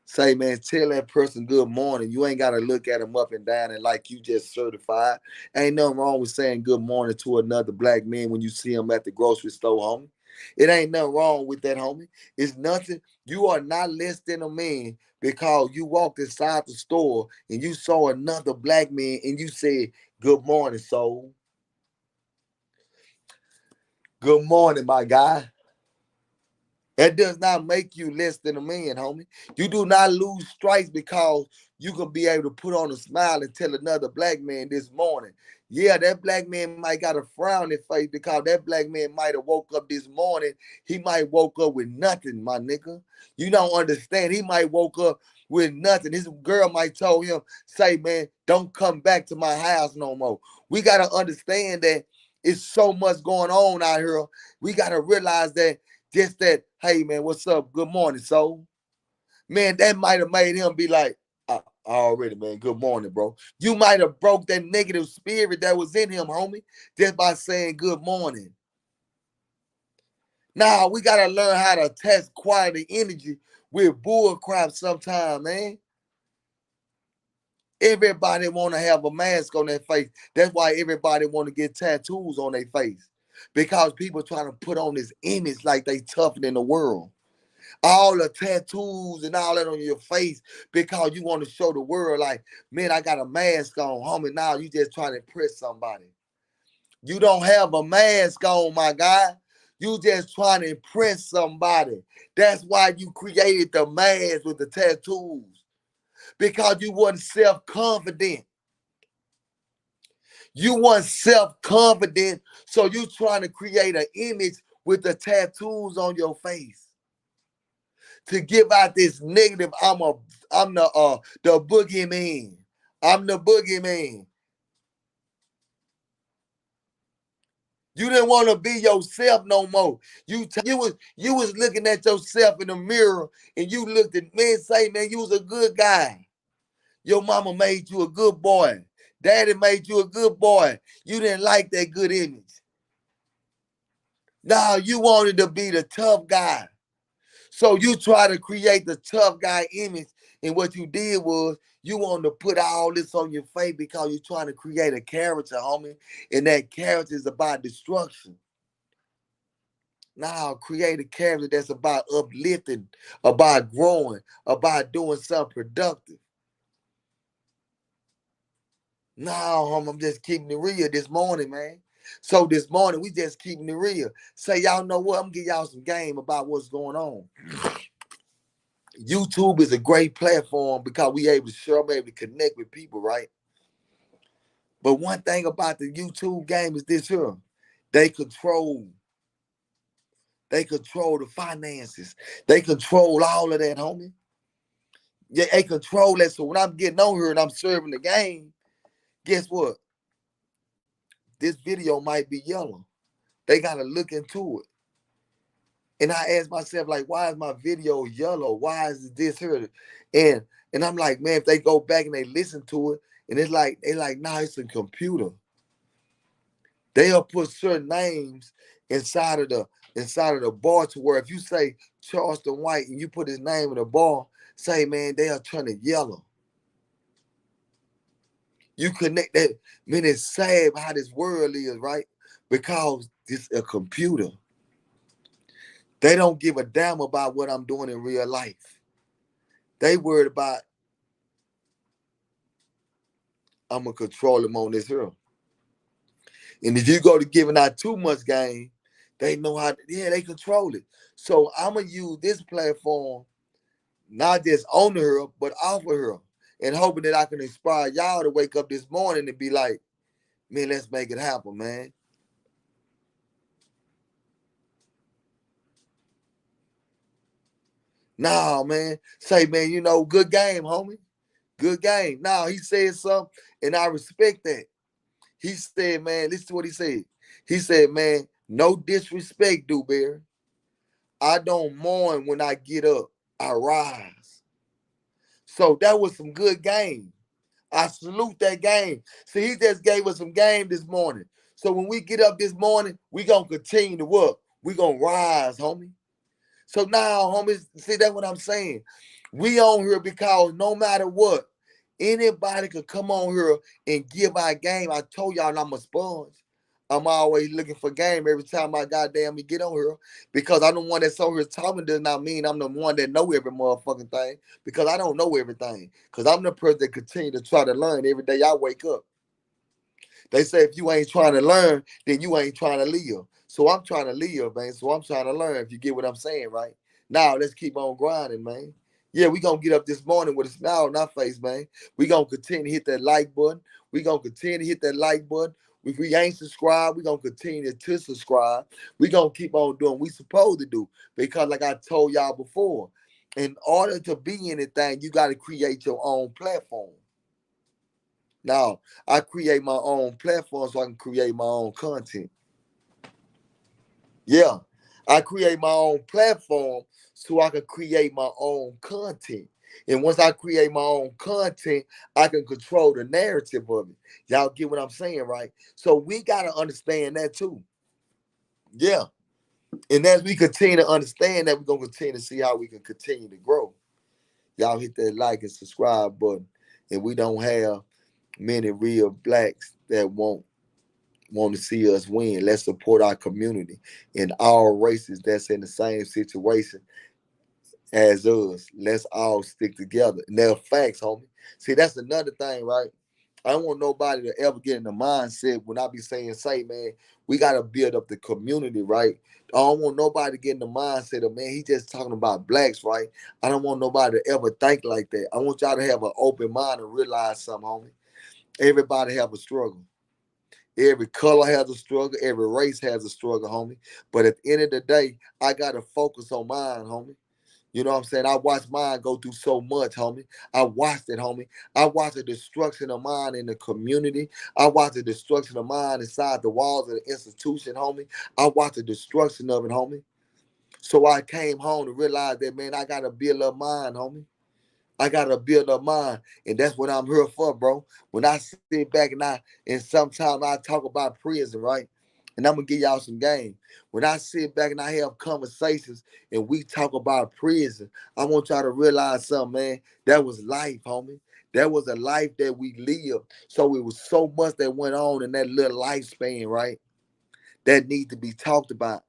say, man, tell that person good morning. You ain't gotta look at them up and down and like you just certified. Ain't nothing wrong with saying good morning to another black man when you see him at the grocery store, homie. It ain't nothing wrong with that, homie. It's nothing. You are not less than a man because you walked inside the store and you saw another black man and you said, good morning, soul. Good morning, my guy. That does not make you less than a man, homie. You do not lose strikes because you can be able to put on a smile and tell another black man this morning. Yeah, that black man might got a frown in his face because that black man might have woke up this morning. He might woke up with nothing, my nigga. You don't understand. He might woke up with nothing. His girl might told him, say, man, don't come back to my house no more. We got to understand that it's so much going on out here. We got to realize that just that, hey man, what's up? Good morning, soul. Man, that might have made him be like, already, man, good morning, bro. You might have broke that negative spirit that was in him, homie, just by saying good morning. Now, we got to learn how to test quality energy with bull crap sometime, man. Everybody want to have a mask on their face. That's why everybody want to get tattoos on their face. Because people trying to put on this image like they tougher than the world. All the tattoos and all that on your face because you want to show the world like, man, I got a mask on, homie. Now you just trying to impress somebody. You don't have a mask on, my guy. You just trying to impress somebody. That's why you created the mask with the tattoos. Because you wasn't self-confident. You weren't self-confident, so you trying to create an image with the tattoos on your face. To give out this negative, I'm the boogeyman. I'm the boogeyman. You didn't want to be yourself no more. You was looking at yourself in the mirror and you looked at me and say, man, you was a good guy. Your mama made you a good boy. Daddy made you a good boy. You didn't like that good image. Now you wanted to be the tough guy. So you try to create the tough guy image, and what you did was you wanted to put all this on your face because you're trying to create a character, homie, and that character is about destruction. Now create a character that's about uplifting, about growing, about doing something productive. No, I'm just keeping it real this morning, man. So this morning we just keeping it real. Say y'all know what? I'm gonna give y'all some game about what's going on. YouTube is a great platform because we able to share, I'm able to connect with people, right? But one thing about the YouTube game is this here. They control, they control the finances. They control all of that, homie. Yeah, they control that. So when I'm getting on here and I'm serving the game, guess what? This video might be yellow. They gotta look into it. And I ask myself, like, why is my video yellow? Why is this here? And and I'm like, man, if they go back and they listen to it, and it's like, they like, nah, it's a computer. They'll put certain names inside of the bar to where if you say Charleston White and you put his name in the bar, say, man, they are trying to yellow. You connect that. Man, it's sad how this world is, right? Because it's a computer. They don't give a damn about what I'm doing in real life. They worried about I'm gonna control them on this here. And if you go to giving out too much game, they know how. Yeah, they control it. So I'm gonna use this platform not just on her, but off of her, and hoping that I can inspire y'all to wake up this morning and be like, man, let's make it happen, man. Nah, man. Say, man, good game, homie. Good game. Now he said something, and I respect that. He said, man, listen to what he said. He said, man, no disrespect, Dewberry. I don't mourn when I get up. I rise. So that was some good game. I salute that game. See, he just gave us some game this morning. So when we get up this morning, we gonna continue to work. We gonna rise, homie. So now, homies, see that's what I'm saying. We on here because no matter what, anybody could come on here and give our game. I told y'all I'm a sponge. I'm always looking for game every time I goddamn me get on here because I'm the one that's on here talking does not mean I'm the one that know every motherfucking thing because I don't know everything because I'm the person that continue to try to learn every day I wake up. They say if you ain't trying to learn, then you ain't trying to live. So I'm trying to live, man. So I'm trying to learn, if you get what I'm saying, right? Now let's keep on grinding, man. Yeah, we gonna get up this morning with a smile on our face, man. We gonna continue to hit that like button. We gonna continue to hit that like button. If we ain't subscribed, we gonna continue to subscribe. We gonna keep on doing what we supposed to do. Because like I told y'all before, in order to be anything, you gotta create your own platform. Now, I create my own platform so I can create my own content. Yeah, I create my own platform so I can create my own content. And once I create my own content, I can control the narrative of it. Y'all get what I'm saying, right? So we got to understand that too. Yeah. And as we continue to understand that, we're going to continue to see how we can continue to grow. Y'all hit that like and subscribe button. And we don't have many real blacks that want to see us win. Let's support our community and all races that's in the same situation as us. Let's all stick together. And they're facts, homie. See, that's another thing, right? I don't want nobody to ever get in the mindset when I be saying, man, we got to build up the community, right? I don't want nobody to get in the mindset of, man, he just talking about blacks, right? I don't want nobody to ever think like that. I want y'all to have an open mind and realize something, homie. Everybody have a struggle. Every color has a struggle. Every race has a struggle, homie. But at the end of the day, I got to focus on mine, homie. You know what I'm saying? I watched mine go through so much, homie. I watched it, homie. I watched the destruction of mine in the community. I watched the destruction of mine inside the walls of the institution, homie. I watched the destruction of it, homie. So I came home to realize that, man, I got to build up mine, homie. I gotta build up mine, and that's what I'm here for, bro. When I sit back and sometimes I talk about prison, right? And I'm gonna give y'all some game. When I sit back and I have conversations and we talk about prison, I want y'all to realize something, man. That was life, homie. That was a life that we lived. So it was so much that went on in that little lifespan, right? That need to be talked about.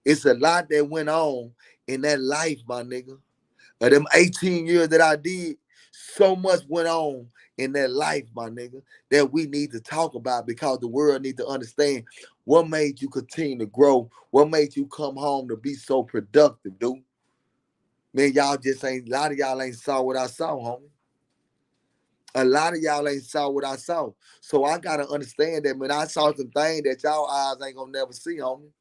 It's a lot that went on in that life, my nigga. Of them 18 years that I did, so much went on in that life, my nigga, that we need to talk about because the world need to understand what made you continue to grow, what made you come home to be so productive, dude. Man, y'all just ain't, a lot of y'all ain't saw what I saw, homie. A lot of y'all ain't saw what I saw. So I gotta understand that, man, I saw some things that y'all eyes ain't gonna never see, homie.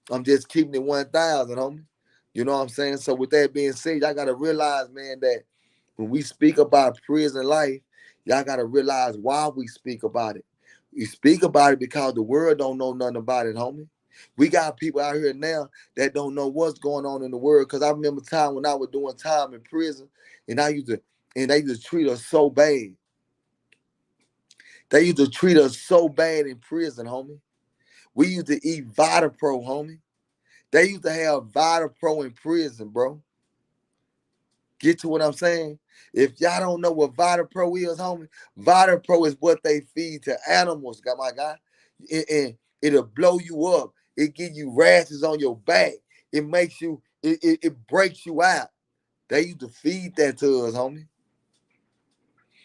I'm just keeping it 1,000, homie. You know what I'm saying? So with that being said, y'all gotta realize, man, that when we speak about prison life, y'all gotta realize why we speak about it. We speak about it because the world don't know nothing about it, homie. We got people out here now that don't know what's going on in the world. Cause I remember time when I was doing time in prison, and they used to treat us so bad. They used to treat us so bad in prison, homie. We used to eat Vita Pro, homie. They used to have Vita Pro in prison, bro. Get to what I'm saying? If y'all don't know what Vita Pro is, homie, Vita Pro is what they feed to animals, got my guy. And it'll blow you up. It give you rashes on your back. It makes you, it breaks you out. They used to feed that to us, homie.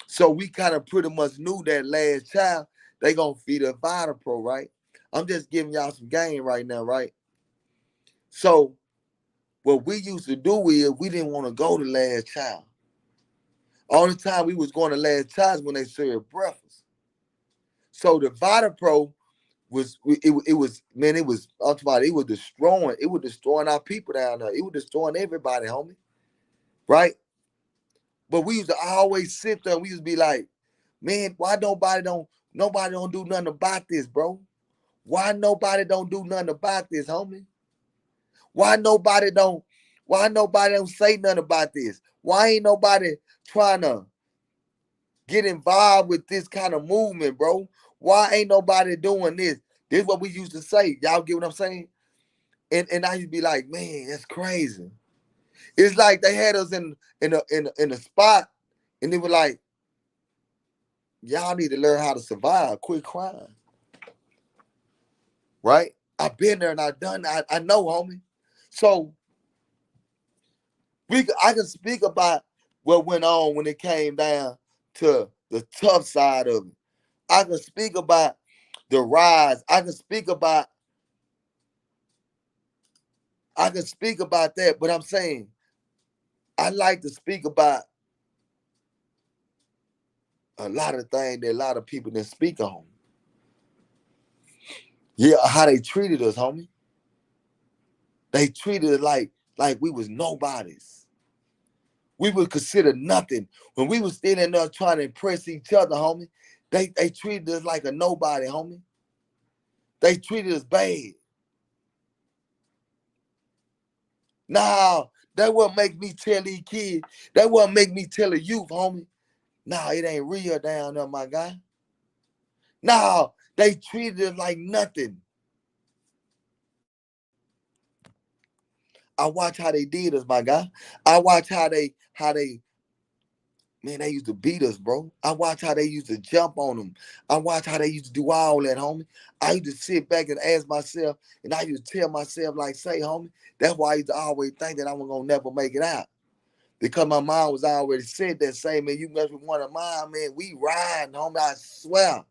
So we kind of pretty much knew that last child, they gonna feed us Vita Pro, right? I'm just giving y'all some game right now, right? So what we used to do is we didn't want to go to last child. All the time we was going to last child when they served breakfast. So the Vita Pro was it was man, it was I'm talking about it was destroying our people down there. It was destroying everybody, homie. Right? But we used to always sit there and we used to be like, man, why nobody don't do nothing about this, bro? Why nobody don't do nothing about this, homie? Why nobody don't say nothing about this? Why ain't nobody trying to get involved with this kind of movement, bro? Why ain't nobody doing this? This is what we used to say. Y'all get what I'm saying? And I used to be like, man, that's crazy. It's like they had us in a spot, and they were like, y'all need to learn how to survive. Quit crying, right? I've been there and I've done. I know, homie. So I can speak about what went on when it came down to the tough side of it. I can speak about the rise. I can speak about that, but I'm saying I like to speak about a lot of things that a lot of people didn't speak on. Yeah, how they treated us, homie. They treated us like we was nobodies. We were considered nothing. When we was standing there trying to impress each other, homie, they treated us like a nobody, homie. They treated us bad. Nah, that wouldn't make me tell these kids. That wouldn't make me tell the youth, homie. Nah, it ain't real down there, my guy. Nah, they treated us like nothing. I watch how they did us, my guy. I watch how they man, they used to beat us, bro. I watch how they used to jump on them. I watch how they used to do all that, homie. I used to sit back and ask myself, and I used to tell myself, like, say, homie, that's why I used to always think that I was gonna never make it out. Because my mom was already said that, say, man, you mess with one of mine, man, we riding, homie, I swear.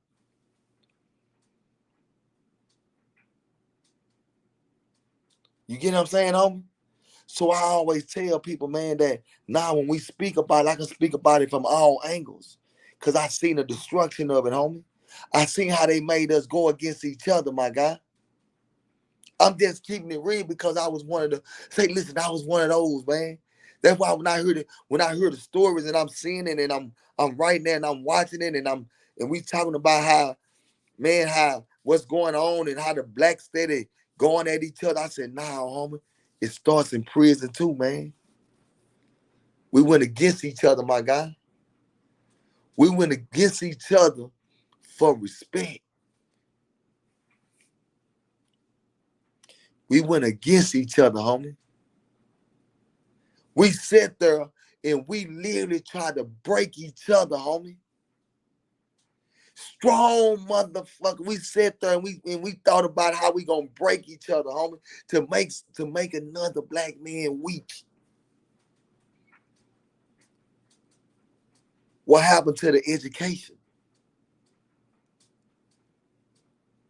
You get what I'm saying, homie? So I always tell people, man, that now when we speak about it, I can speak about it from all angles. Cause I seen the destruction of it, homie. I seen how they made us go against each other, my guy. I'm just keeping it real because I was one of the say, listen, I was one of those, man. That's why when I hear the stories and I'm seeing it and I'm right there and I'm watching it and we talking about how what's going on and how the blacks steady going at each other. I said, nah, homie, it starts in prison too, man. We went against each other, my guy. We went against each other for respect. We went against each other, homie. We sat there and we literally tried to break each other, homie. Strong motherfucker. We sat there and we thought about how we gonna break each other, homie, to make another black man weak. What happened to the education?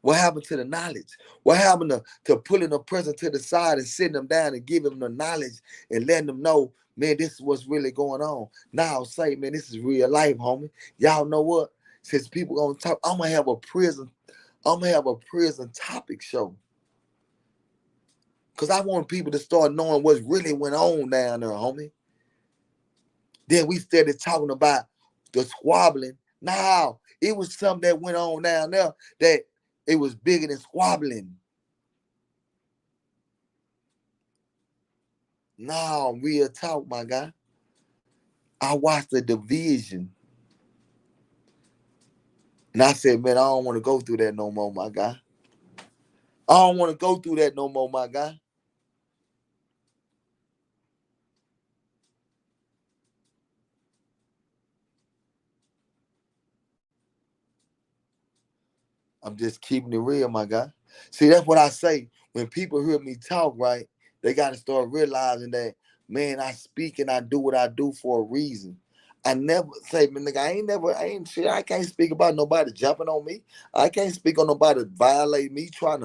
What happened to the knowledge? What happened to pulling a person to the side and sitting them down and giving them the knowledge and letting them know, man, this is what's really going on. Now I'll say, man, this is real life, homie. Y'all know what? Since people gonna talk, I'm gonna have a prison topic show. Cause I want people to start knowing what's really went on down there, homie. Then we started talking about the squabbling. Now, it was something that went on down there that it was bigger than squabbling. No, real talk, my guy. I watched the division. And I said, man, I don't want to go through that no more, my guy. I don't want to go through that no more, my guy. I'm just keeping it real, my guy. See, that's what I say. When people hear me talk, right, they got to start realizing that, man, I speak and I do what I do for a reason. I never say, man, nigga, I can't speak about nobody jumping on me. I can't speak on nobody violate me, no,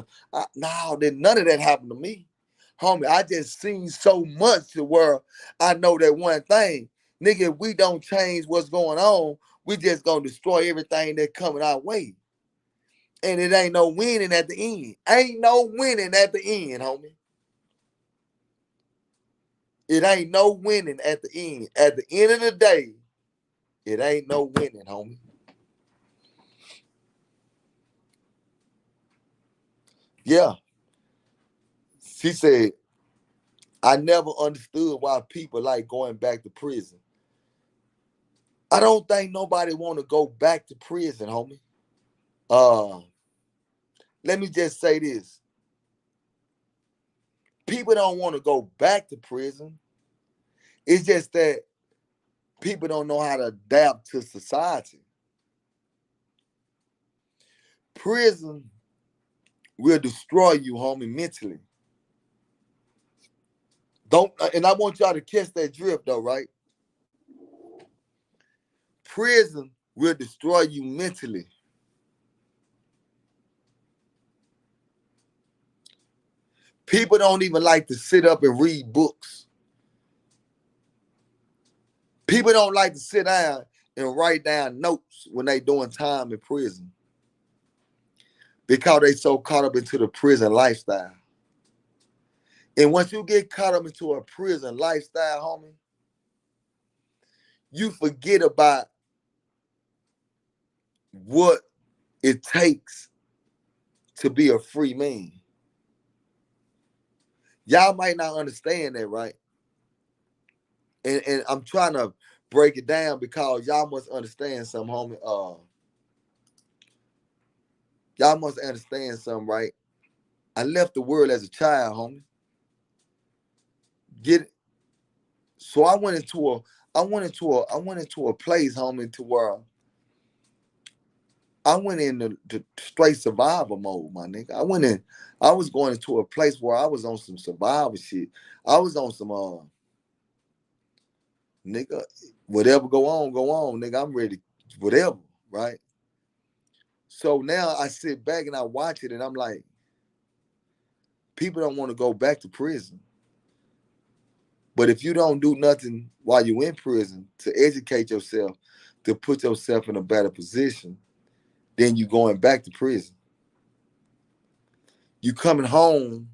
none of that happened to me. Homie, I just seen so much to where I know that one thing. Nigga, if we don't change what's going on, we just gonna destroy everything that coming our way. And it ain't no winning at the end. Ain't no winning at the end, homie. It ain't no winning at the end. At the end of the day, it ain't no winning, homie. Yeah. She said, I never understood why people like going back to prison. I don't think nobody want to go back to prison, homie. Let me just say this. People don't want to go back to prison. It's just that people don't know how to adapt to society. Prison will destroy you, homie, mentally. Don't, and I want y'all to catch that drift though, right? Prison will destroy you mentally. People don't even like to sit up and read books. People don't like to sit down and write down notes when they doing time in prison because they so caught up into the prison lifestyle. And once you get caught up into a prison lifestyle, homie, you forget about what it takes to be a free man. Y'all might not understand that, right? And I'm trying to break it down because y'all must understand something, homie. Y'all must understand something, right? I left the world as a child, homie. Get it? So I went into a place, homie, to where I went into straight survival mode, my nigga. I was going into a place where I was on some survival shit. I was on some nigga, whatever go on, nigga. I'm ready, whatever, right? So now I sit back and I watch it and I'm like, people don't want to go back to prison. But if you don't do nothing while you're in prison to educate yourself, to put yourself in a better position, then you going back to prison. You coming home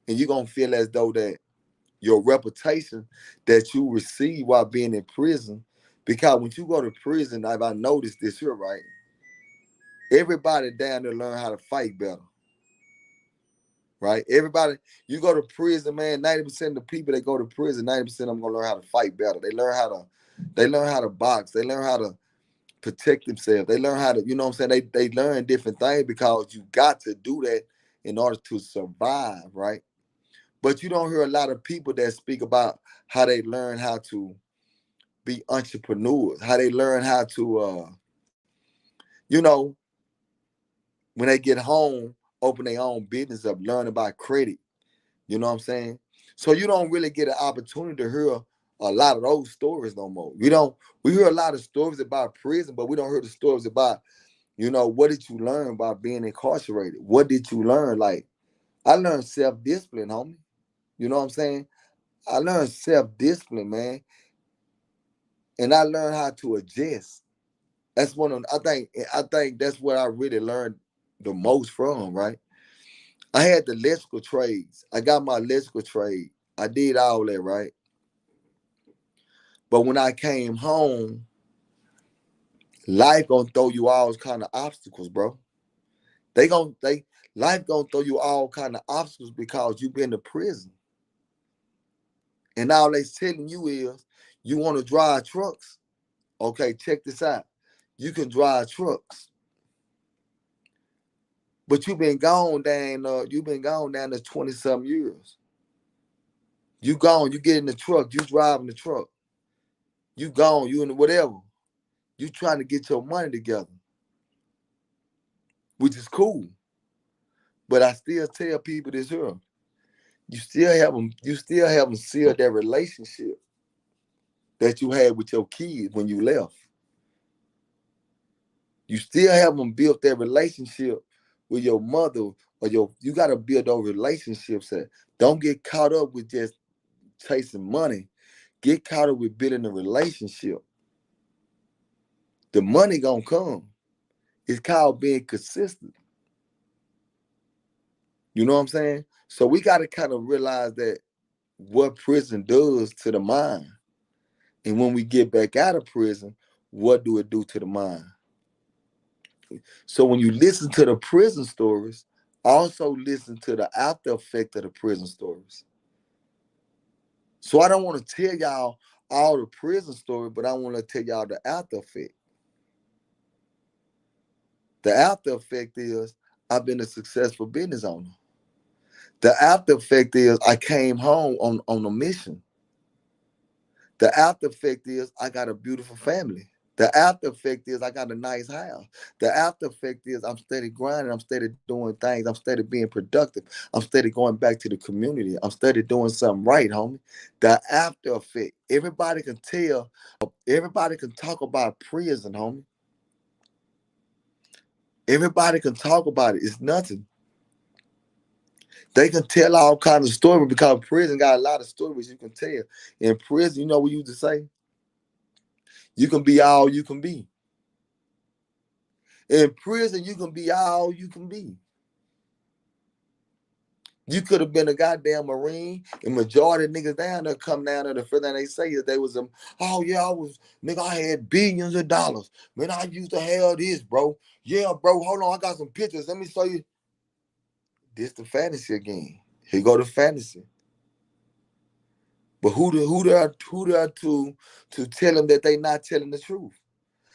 and you're gonna feel as though that your reputation that you receive while being in prison, because when you go to prison, I noticed this here, right? Everybody down there learn how to fight better. Right? Everybody, you go to prison, man, 90% of the people that go to prison, 90% of them gonna learn how to fight better. They learn how to box, they learn how to protect themselves. They learn how to, you know what I'm saying? They learn different things because you got to do that in order to survive, right? But you don't hear a lot of people that speak about how they learn how to be entrepreneurs, how they learn how to you know, when they get home, open their own business up, learn about credit. You know what I'm saying? So you don't really get an opportunity to hear a lot of those stories no more. We hear a lot of stories about prison, but we don't hear the stories about, what did you learn about being incarcerated? What did you learn? Like, I learned self-discipline, homie. You know what I'm saying? I learned self-discipline, man. And I learned how to adjust. That's one of I think that's what I really learned the most from, right? I had the electrical trades. I got my electrical trade. I did all that, right? But when I came home, life gonna throw you all kind of obstacles, bro. They life gonna throw you all kind of obstacles because you've been to prison. And all they telling you is you want to drive trucks. Okay, check this out. You can drive trucks. But you've been gone down to 20 some years. You gone, you get in the truck, you driving the truck. You gone, you in the whatever. You trying to get your money together, which is cool. But I still tell people this here. You still haven't sealed that relationship that you had with your kids when you left. You still haven't built that relationship with your mother or you gotta build those relationships that don't get caught up with just chasing money. Get caught up with building a relationship. The money gonna come. It's called being consistent. You know what I'm saying? So we gotta kind of realize that what prison does to the mind. And when we get back out of prison, what do it do to the mind? So when you listen to the prison stories, also listen to the after effect of the prison stories. So I don't want to tell y'all all the prison story, but I want to tell y'all the after effect. The after effect is I've been a successful business owner. The after effect is I came home on a mission. The after effect is I got a beautiful family. The after effect is I got a nice house. The after effect is I'm steady grinding. I'm steady doing things. I'm steady being productive. I'm steady going back to the community. I'm steady doing something right, homie. The after effect. Everybody can tell. Everybody can talk about prison, homie. Everybody can talk about it. It's nothing. They can tell all kinds of stories because prison got a lot of stories you can tell. In prison, you know what we used to say? You can be all you can be. In prison, you can be all you can be. You could have been a goddamn Marine, and majority of niggas down there come down there. The first thing they say is they was oh yeah, I had billions of dollars. Man, I used to have this, bro. Yeah, bro, hold on, I got some pictures. Let me show you. This the fantasy again. Here go the fantasy. But who there to tell them that they not telling the truth?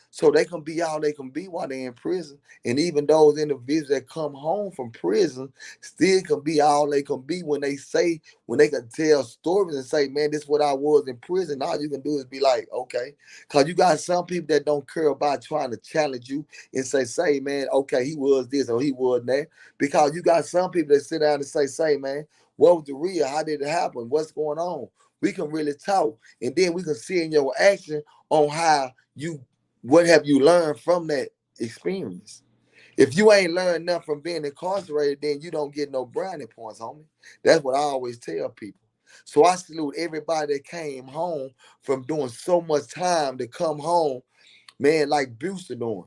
So they can be all they can be while they're in prison. And even those individuals that come home from prison still can be all they can be when they can tell stories and say, man, this is what I was in prison. All you can do is be like, okay. Because you got some people that don't care about trying to challenge you and say, man, okay, he was this or he was that. Because you got some people that sit down and say, man, what was the real? How did it happen? What's going on? We can really talk. And then we can see in your action on what have you learned from that experience? If you ain't learned nothing from being incarcerated, then you don't get no brownie points, homie. That's what I always tell people. So I salute everybody that came home from doing so much time to come home, man, like Brewster doing.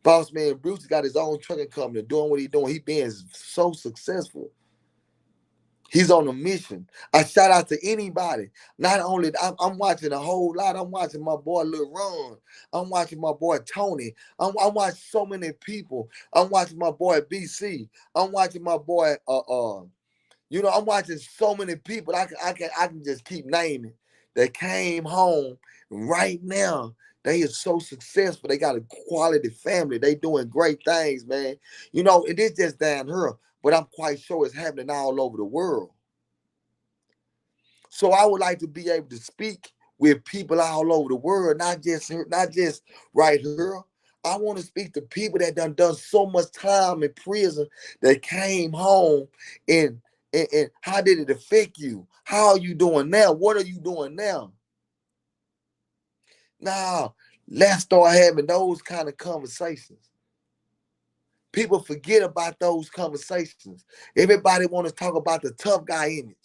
Boss man Brewster got his own trucking company doing what he doing. He being so successful. He's on a mission. I shout out to anybody. Not only I'm watching a whole lot. I'm watching my boy Lil Ron. I'm watching my boy Tony. I'm watching so many people. I'm watching my boy BC. I'm watching my boy I'm watching so many people. I can just keep naming that came home right now. They are so successful. They got a quality family. They doing great things, man. It is just down here, but I'm quite sure it's happening all over the world. So I would like to be able to speak with people all over the world, not just right here. I want to speak to people that done so much time in prison that came home and how did it affect you? How are you doing now? What are you doing now? Now, let's start having those kind of conversations. People forget about those conversations. Everybody want to talk about the tough guy image.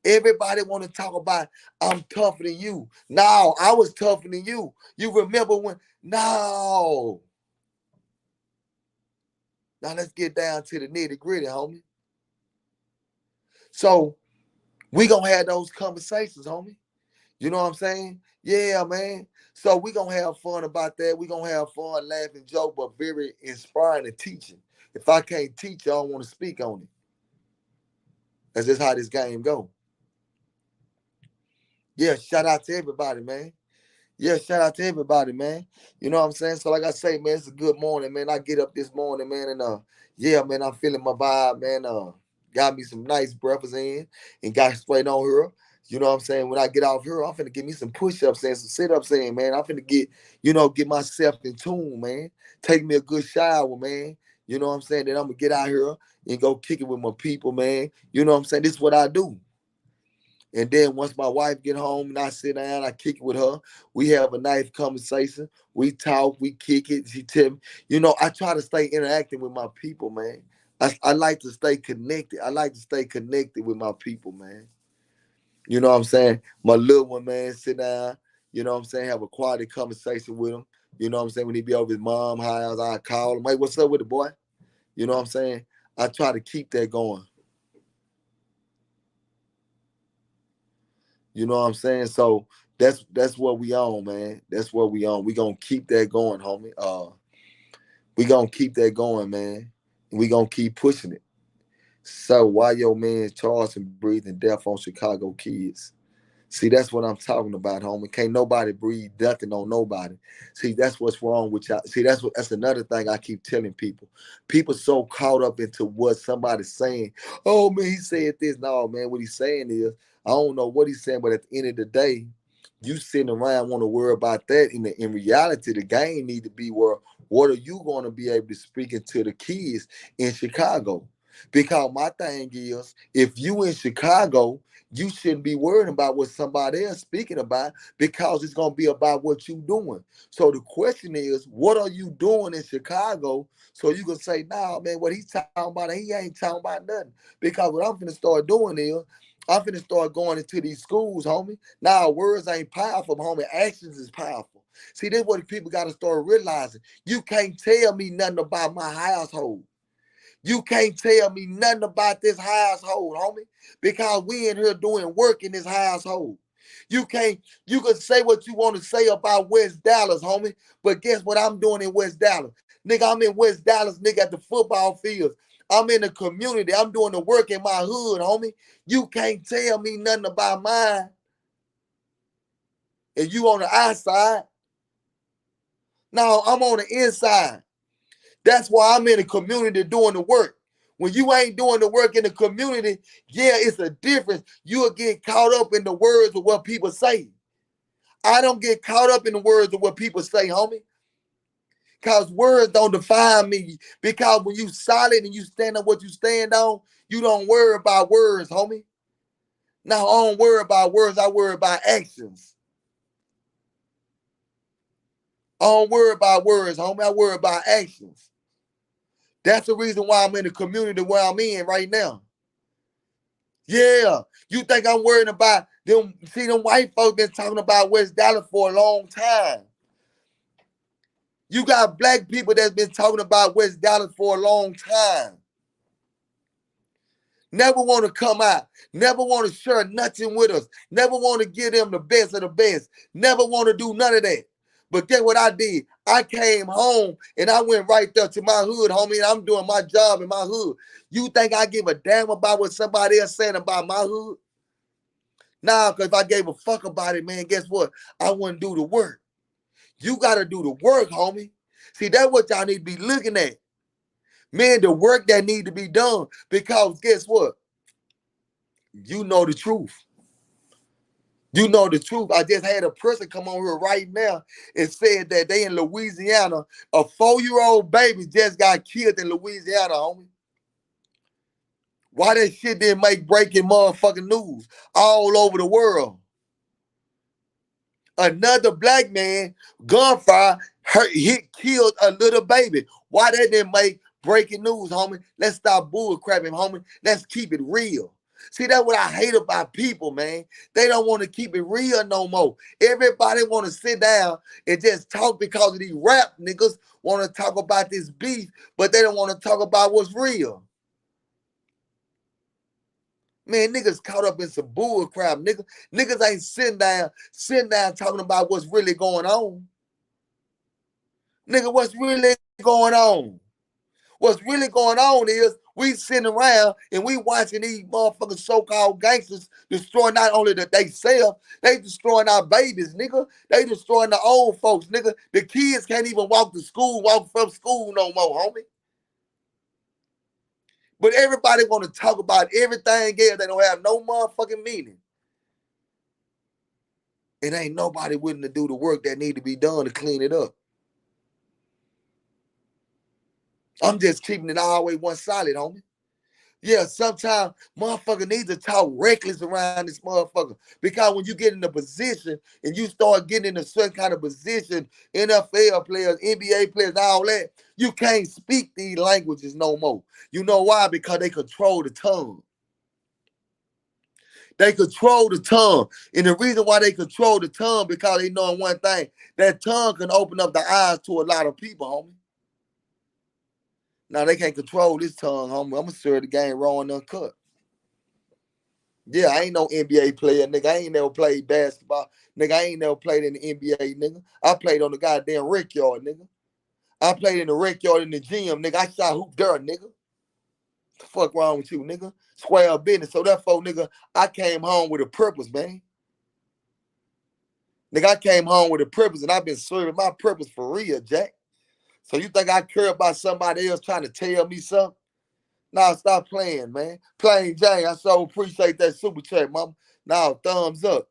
Everybody want to talk about I'm tougher than you. No, I was tougher than you. You remember when? No. Now let's get down to the nitty gritty, homie. So we gonna have those conversations, homie. You know what I'm saying? Yeah, man. So we gonna have fun about that. We gonna have fun, laughing, joke, but very inspiring and teaching. If I can't teach, I don't want to speak on it. That's just how this game go. Yeah, shout out to everybody, man. Yeah, shout out to everybody, man. You know what I'm saying? So like I say, man, it's a good morning, man. I get up this morning, man, and yeah, man, I'm feeling my vibe, man. Got me some nice breakfast in and got straight on here. You know what I'm saying? When I get off here, I'm finna get me some push-ups and some sit-ups in, man. I'm finna get myself in tune, man. Take me a good shower, man. You know what I'm saying? Then I'm gonna get out here and go kick it with my people, man. You know what I'm saying? This is what I do. And then once my wife get home and I sit down, I kick it with her. We have a nice conversation. We talk, we kick it. She tell me, I try to stay interacting with my people, man. I like to stay connected. I like to stay connected with my people, man. You know what I'm saying? My little one, man, sit down, you know what I'm saying, have a quality conversation with him. You know what I'm saying? When he be over his mom's house, I call him, hey, what's up with the boy? You know what I'm saying? I try to keep that going. You know what I'm saying? So that's what we on, man. That's what we on. We gonna keep that going, homie. We gonna keep that going, man. We gonna keep pushing it. So why your man Charleston breathing death on Chicago kids? See, that's what I'm talking about, homie. Can't nobody breathe nothing on nobody. See, that's what's wrong with y'all. See, that's another thing I keep telling people. People so caught up into what somebody's saying. Oh man, he said this. No, man, what he's saying is, I don't know what he's saying, but at the end of the day, you sitting around want to worry about that. In reality, the game need to be where what are you going to be able to speak into the kids in Chicago? Because my thing is, if you in Chicago, you shouldn't be worrying about what somebody else speaking about because it's gonna be about what you doing. So the question is, what are you doing in Chicago? So you can say, nah, man, what he's talking about, he ain't talking about nothing. Because what I'm finna start doing is, I'm finna start going into these schools, homie. Now words ain't powerful, homie. Actions is powerful. See, this is what people gotta start realizing. You can't tell me nothing about my household. You can't tell me nothing about this household, homie, because we in here doing work in this household. You can say what you want to say about West Dallas, homie, but guess what I'm doing in West Dallas? Nigga, I'm in West Dallas, nigga, at the football fields. I'm in the community. I'm doing the work in my hood, homie. You can't tell me nothing about mine. And you on the outside. No, I'm on the inside. That's why I'm in the community doing the work. When you ain't doing the work in the community, yeah, it's a difference. You'll get caught up in the words of what people say. I don't get caught up in the words of what people say, homie. Because words don't define me. Because when you solid and you stand on what you stand on, you don't worry about words, homie. Now, I don't worry about words. I worry about actions. I don't worry about words, homie. I worry about actions. That's the reason why I'm in the community where I'm in right now. Yeah, you think I'm worried about them? See, them white folks been talking about West Dallas for a long time. You got black people that's been talking about West Dallas for a long time. Never want to come out. Never want to share nothing with us. Never want to give them the best of the best. Never want to do none of that. But guess what I did? I came home and I went right there to my hood, homie, and I'm doing my job in my hood. You think I give a damn about what somebody else saying about my hood? Nah, because if I gave a fuck about it, man, guess what? I wouldn't do the work. You got to do the work, homie. See, that's what y'all need to be looking at. Man, the work that need to be done. Because guess what? You know the truth. You know the truth. I just had a person come on here right now and said that they in Louisiana, a 4-year-old baby just got killed in Louisiana, homie. Why that shit didn't make breaking motherfucking news all over the world? Another black man, gunfire, killed a little baby. Why that didn't make breaking news, homie? Let's stop bull crapping, homie. Let's keep it real. See, that's what I hate about people, man. They don't want to keep it real no more. Everybody want to sit down and just talk because of these rap niggas want to talk about this beef, but they don't want to talk about what's real. Man, niggas caught up in some bull crap, nigga. Niggas ain't sitting down talking about what's really going on. Nigga, what's really going on? What's really going on is we sitting around and we watching these motherfucking so-called gangsters destroy not only they self, they destroying our babies, nigga. They destroying the old folks, nigga. The kids can't even walk from school no more, homie. But everybody want to talk about everything else. They don't have no motherfucking meaning. And ain't nobody willing to do the work that need to be done to clean it up. I'm just keeping it always one-sided, homie. Yeah, sometimes motherfucker needs to talk reckless around this motherfucker. Because when you get in a position and you start getting in a certain kind of position, NFL players, NBA players, all that, you can't speak these languages no more. You know why? Because they control the tongue. They control the tongue. And the reason why they control the tongue, because they know one thing, that tongue can open up the eyes to a lot of people, homie. Now, they can't control this tongue, homie. I'm going to serve the game raw and uncut. Yeah, I ain't no NBA player, nigga. I ain't never played basketball. Nigga, I ain't never played in the NBA, nigga. I played on the goddamn rec yard, nigga. I played in the rec yard in the gym, nigga. I shot hoop dirt, nigga. The fuck wrong with you, nigga? Square business. So therefore, nigga, I came home with a purpose, man. Nigga, I came home with a purpose, and I've been serving my purpose for real, Jack. So you think I care about somebody else trying to tell me something? Nah, stop playing, man. Plain Jane, I so appreciate that super chat, mama. Now, thumbs up.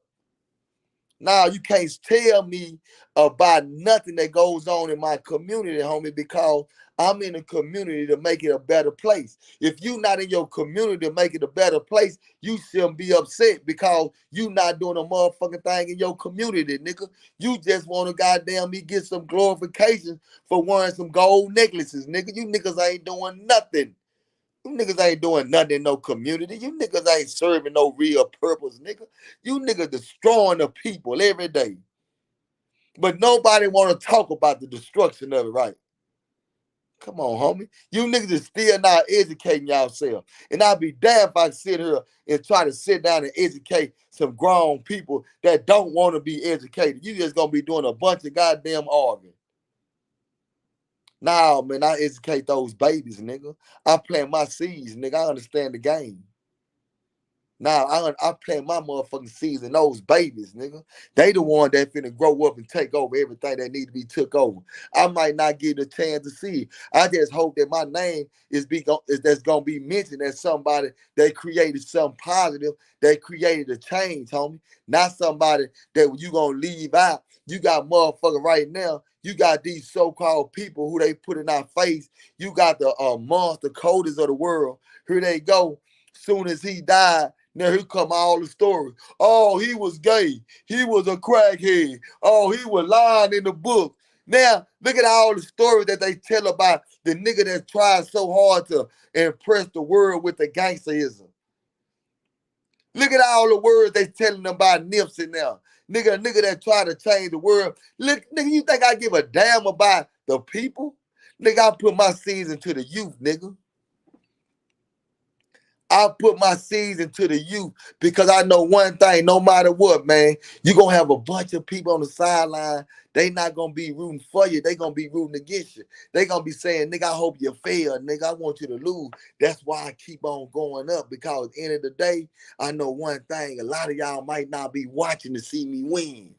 Now, you can't tell me about nothing that goes on in my community, homie, because I'm in a community to make it a better place. If you not in your community to make it a better place, you shouldn't be upset because you not doing a motherfucking thing in your community, nigga. You just want to goddamn me get some glorification for wearing some gold necklaces, nigga. You niggas ain't doing nothing. You niggas ain't doing nothing in no community. You niggas ain't serving no real purpose, nigga. You niggas destroying the people every day. But nobody want to talk about the destruction of it, right? Come on, homie. You niggas is still not educating yourself. And I'll be damned if I sit here and try to sit down and educate some grown people that don't want to be educated. You just gonna be doing a bunch of goddamn arguing. Nah, man, I educate those babies, nigga. I plant my seeds, nigga. I understand the game. Now, I plant my motherfucking seeds in those babies, nigga. They the one that finna grow up and take over everything that need to be took over. I might not get a chance to see it. I just hope that my name that's gonna be mentioned as somebody that created something positive, that created a change, homie. Not somebody that you gonna leave out. You got motherfucker right now. You got these so-called people who they put in our face. You got the monster coders of the world. Here they go. Soon as he died, now here come all the stories. Oh, he was gay. He was a crackhead. Oh, he was lying in the book. Now, look at all the stories that they tell about the nigga that tried so hard to impress the world with the gangsterism. Look at all the words they telling about Nipsey now. Nigga that try to change the world. Look, nigga, you think I give a damn about the people? Nigga, I put my seeds into the youth, nigga. I put my seeds into the youth because I know one thing, no matter what, man, you're going to have a bunch of people on the sideline. They not going to be rooting for you. They going to be rooting against you. They going to be saying, nigga, I hope you fail. Nigga, I want you to lose. That's why I keep on going up because at the end of the day, I know one thing. A lot of y'all might not be watching to see me win.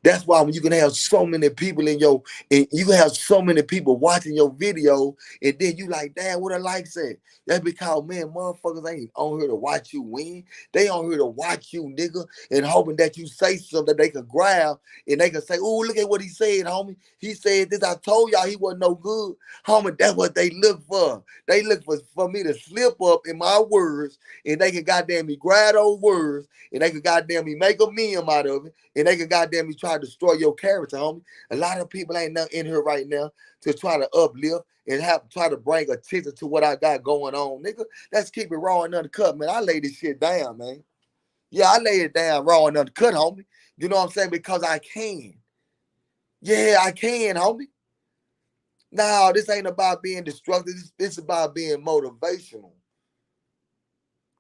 That's why when you can have so many people and you can have so many people watching your video, and then you like, damn, what a like said. That's because, man, motherfuckers ain't on here to watch you win. They on here to watch you, nigga, and hoping that you say something that they can grab and they can say, oh, look at what he said, homie. He said this. I told y'all he wasn't no good. Homie, that's what they look for. They look for me to slip up in my words, and they can goddamn me grab those words, and they can goddamn me make a meme out of it, and they can goddamn me try to destroy your character, homie. A lot of people ain't in here right now to try to uplift and try to bring attention to what I got going on, nigga. Let's keep it raw and uncut, man. I lay this shit down, man. Yeah, I lay it down raw and uncut, homie. You know what I'm saying? Because I can. Yeah, I can, homie. No, this ain't about being destructive. This about being motivational.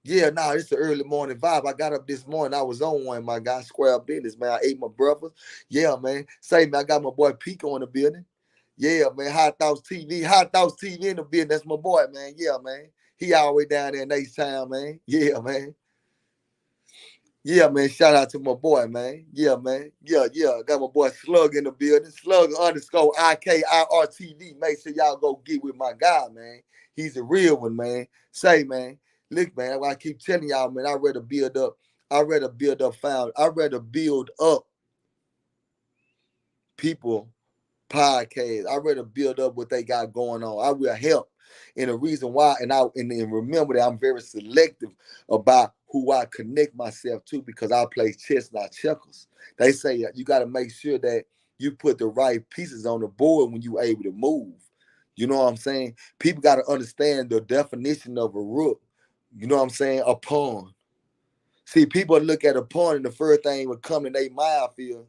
Yeah, nah, it's the early morning vibe. I got up this morning. I was on one, my guy. Square business, man. I ate my breakfast. Yeah, man. Say, man, I got my boy Pico in the building. Yeah, man. High Thoughts TV. High Thoughts TV in the building. That's my boy, man. Yeah, man. He all the way down there in H-Town, man. Yeah, man. Yeah, man. Shout out to my boy, man. Yeah, man. Yeah. I got my boy Slug in the building. Slug _ IKIRTV. Make sure y'all go get with my guy, man. He's a real one, man. Say, man. Look, man, I keep telling y'all, man, I'd rather build up people podcasts. I'd rather build up what they got going on. I will help. And the reason why, and remember that I'm very selective about who I connect myself to, because I play chess, not checkers. They say you got to make sure that you put the right pieces on the board when you're able to move. You know what I'm saying? People got to understand the definition of a rook. You know what I'm saying? A pawn. See, people look at a pawn and the first thing would come to their mind, feel.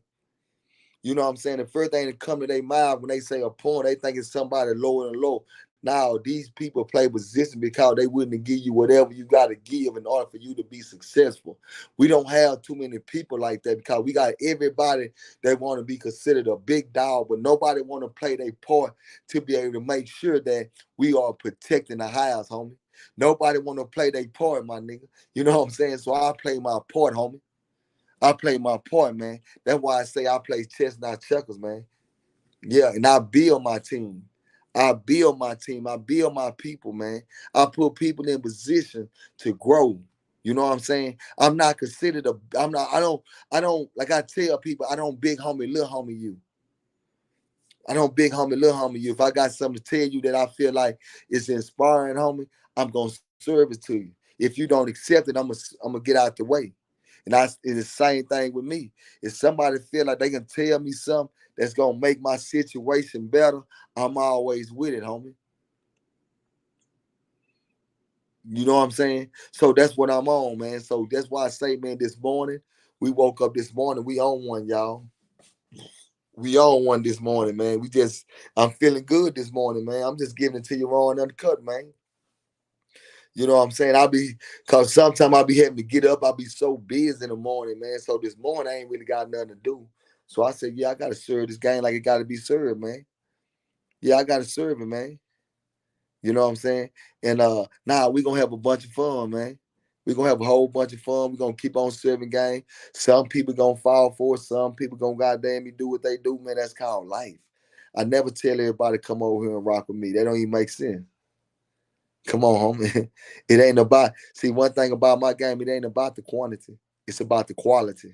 You know what I'm saying? The first thing that come to their mind when they say a pawn, they think it's somebody lower and low. Now, these people play position because they wouldn't give you whatever you got to give in order for you to be successful. We don't have too many people like that because we got everybody that want to be considered a big dog, but nobody want to play their part to be able to make sure that we are protecting the house, homie. Nobody want to play their part, my nigga. You know what I'm saying? So I play my part, homie. I play my part, man. That's why I say I play chess, not checkers, man. Yeah, and I build my team. I build my team. I build my people, man. I put people in position to grow. You know what I'm saying? I'm not considered I don't, like I tell people, I don't big homie, little homie you. I don't big homie, little homie you. If I got something to tell you that I feel like it's inspiring, homie, I'm going to serve it to you. If you don't accept it, I'm gonna get out the way. And it's the same thing with me. If somebody feel like they can tell me something that's gonna make my situation better, I'm always with it, homie. You know what I'm saying? So that's what I'm on, man. So that's why I say, man, this morning, we woke up this morning, we on one, y'all. We on one this morning, man. I'm feeling good this morning, man. I'm just giving it to you raw and uncut, man. You know what I'm saying? Cause sometimes I'll be having to get up. I'll be so busy in the morning, man. So this morning I ain't really got nothing to do. So I said, yeah, I gotta serve this game like it gotta be served, man. Yeah, I gotta serve it, man. You know what I'm saying? And now we gonna have a bunch of fun, man. We're gonna have a whole bunch of fun. We're gonna keep on serving game. Some people gonna fall for it. Some people gonna goddamn me do what they do, man. That's called life. I never tell everybody to come over here and rock with me. That don't even make sense. Come on, homie. It ain't about, see, one thing about my game, it ain't about the quantity. It's about the quality.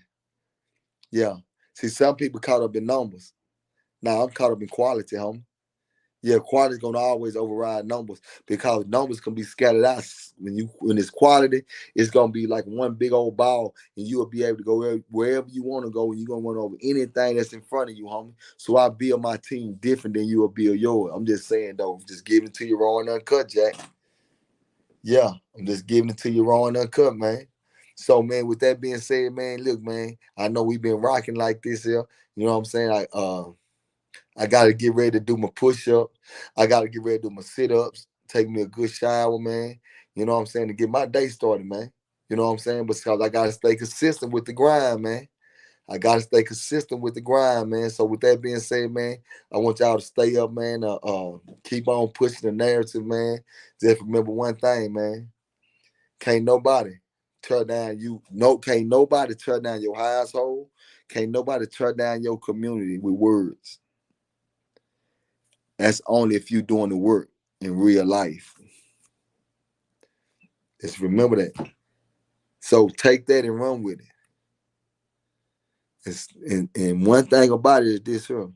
Yeah. See, some people caught up in numbers. Now I'm caught up in quality, homie. Yeah, quality's gonna always override numbers because numbers can be scattered out. When it's quality, it's gonna be like one big old ball, and you'll be able to go wherever you want to go, and you're gonna run over anything that's in front of you, homie. So I build my team different than you'll build yours. I'm just saying though, just giving it to you raw and uncut, Jack. Yeah, I'm just giving it to you raw and uncut, man. So, man, with that being said, man, look, man, I know we've been rocking like this here. You know what I'm saying? I got to get ready to do my push-up. I got to get ready to do my sit-ups, take me a good shower, man. You know what I'm saying? To get my day started, man. You know what I'm saying? Because I got to stay consistent with the grind, man. I got to stay consistent with the grind, man. So with that being said, man, I want y'all to stay up, man. Keep on pushing the narrative, man. Just remember one thing, man. Can't nobody tear down you. No, can't nobody tear down your household. Can't nobody tear down your community with words. That's only if you're doing the work in real life. Just remember that. So take that and run with it. And one thing about it is this here.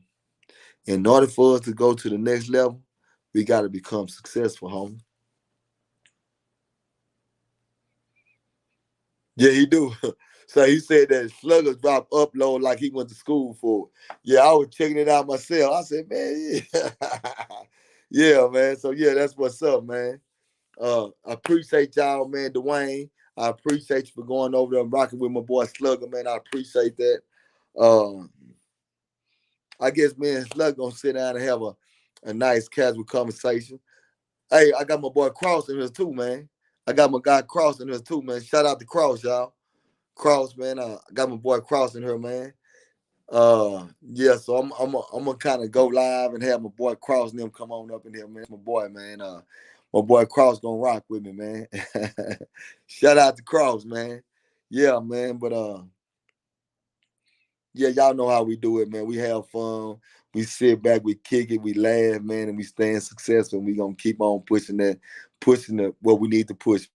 In order for us to go to the next level, we got to become successful, homie. Yeah, he do. So he said that Slugger drop upload like he went to school for it. Yeah, I was checking it out myself. I said, man, yeah. Yeah, man. So yeah, that's what's up, man. I appreciate y'all, man. Dwayne, I appreciate you for going over there and rocking with my boy Slugger, man. I appreciate that. Uh, I guess me and Slugger gonna sit down and have a nice casual conversation. Hey, I got my boy Cross in here too, man. I got my guy Cross in here too, man. Shout out to Cross, y'all. Cross, man. I got my boy Cross in here, man. Yeah, so I'm gonna kind of go live and have my boy Cross and them come on up in here, man. My boy, man. My boy Cross gonna rock with me, man. Shout out to Cross, man. Yeah, man. But yeah, y'all know how we do it, man. We have fun. We sit back, we kick it, we laugh, man, and we staying successful. And we gonna keep on pushing what we need to push,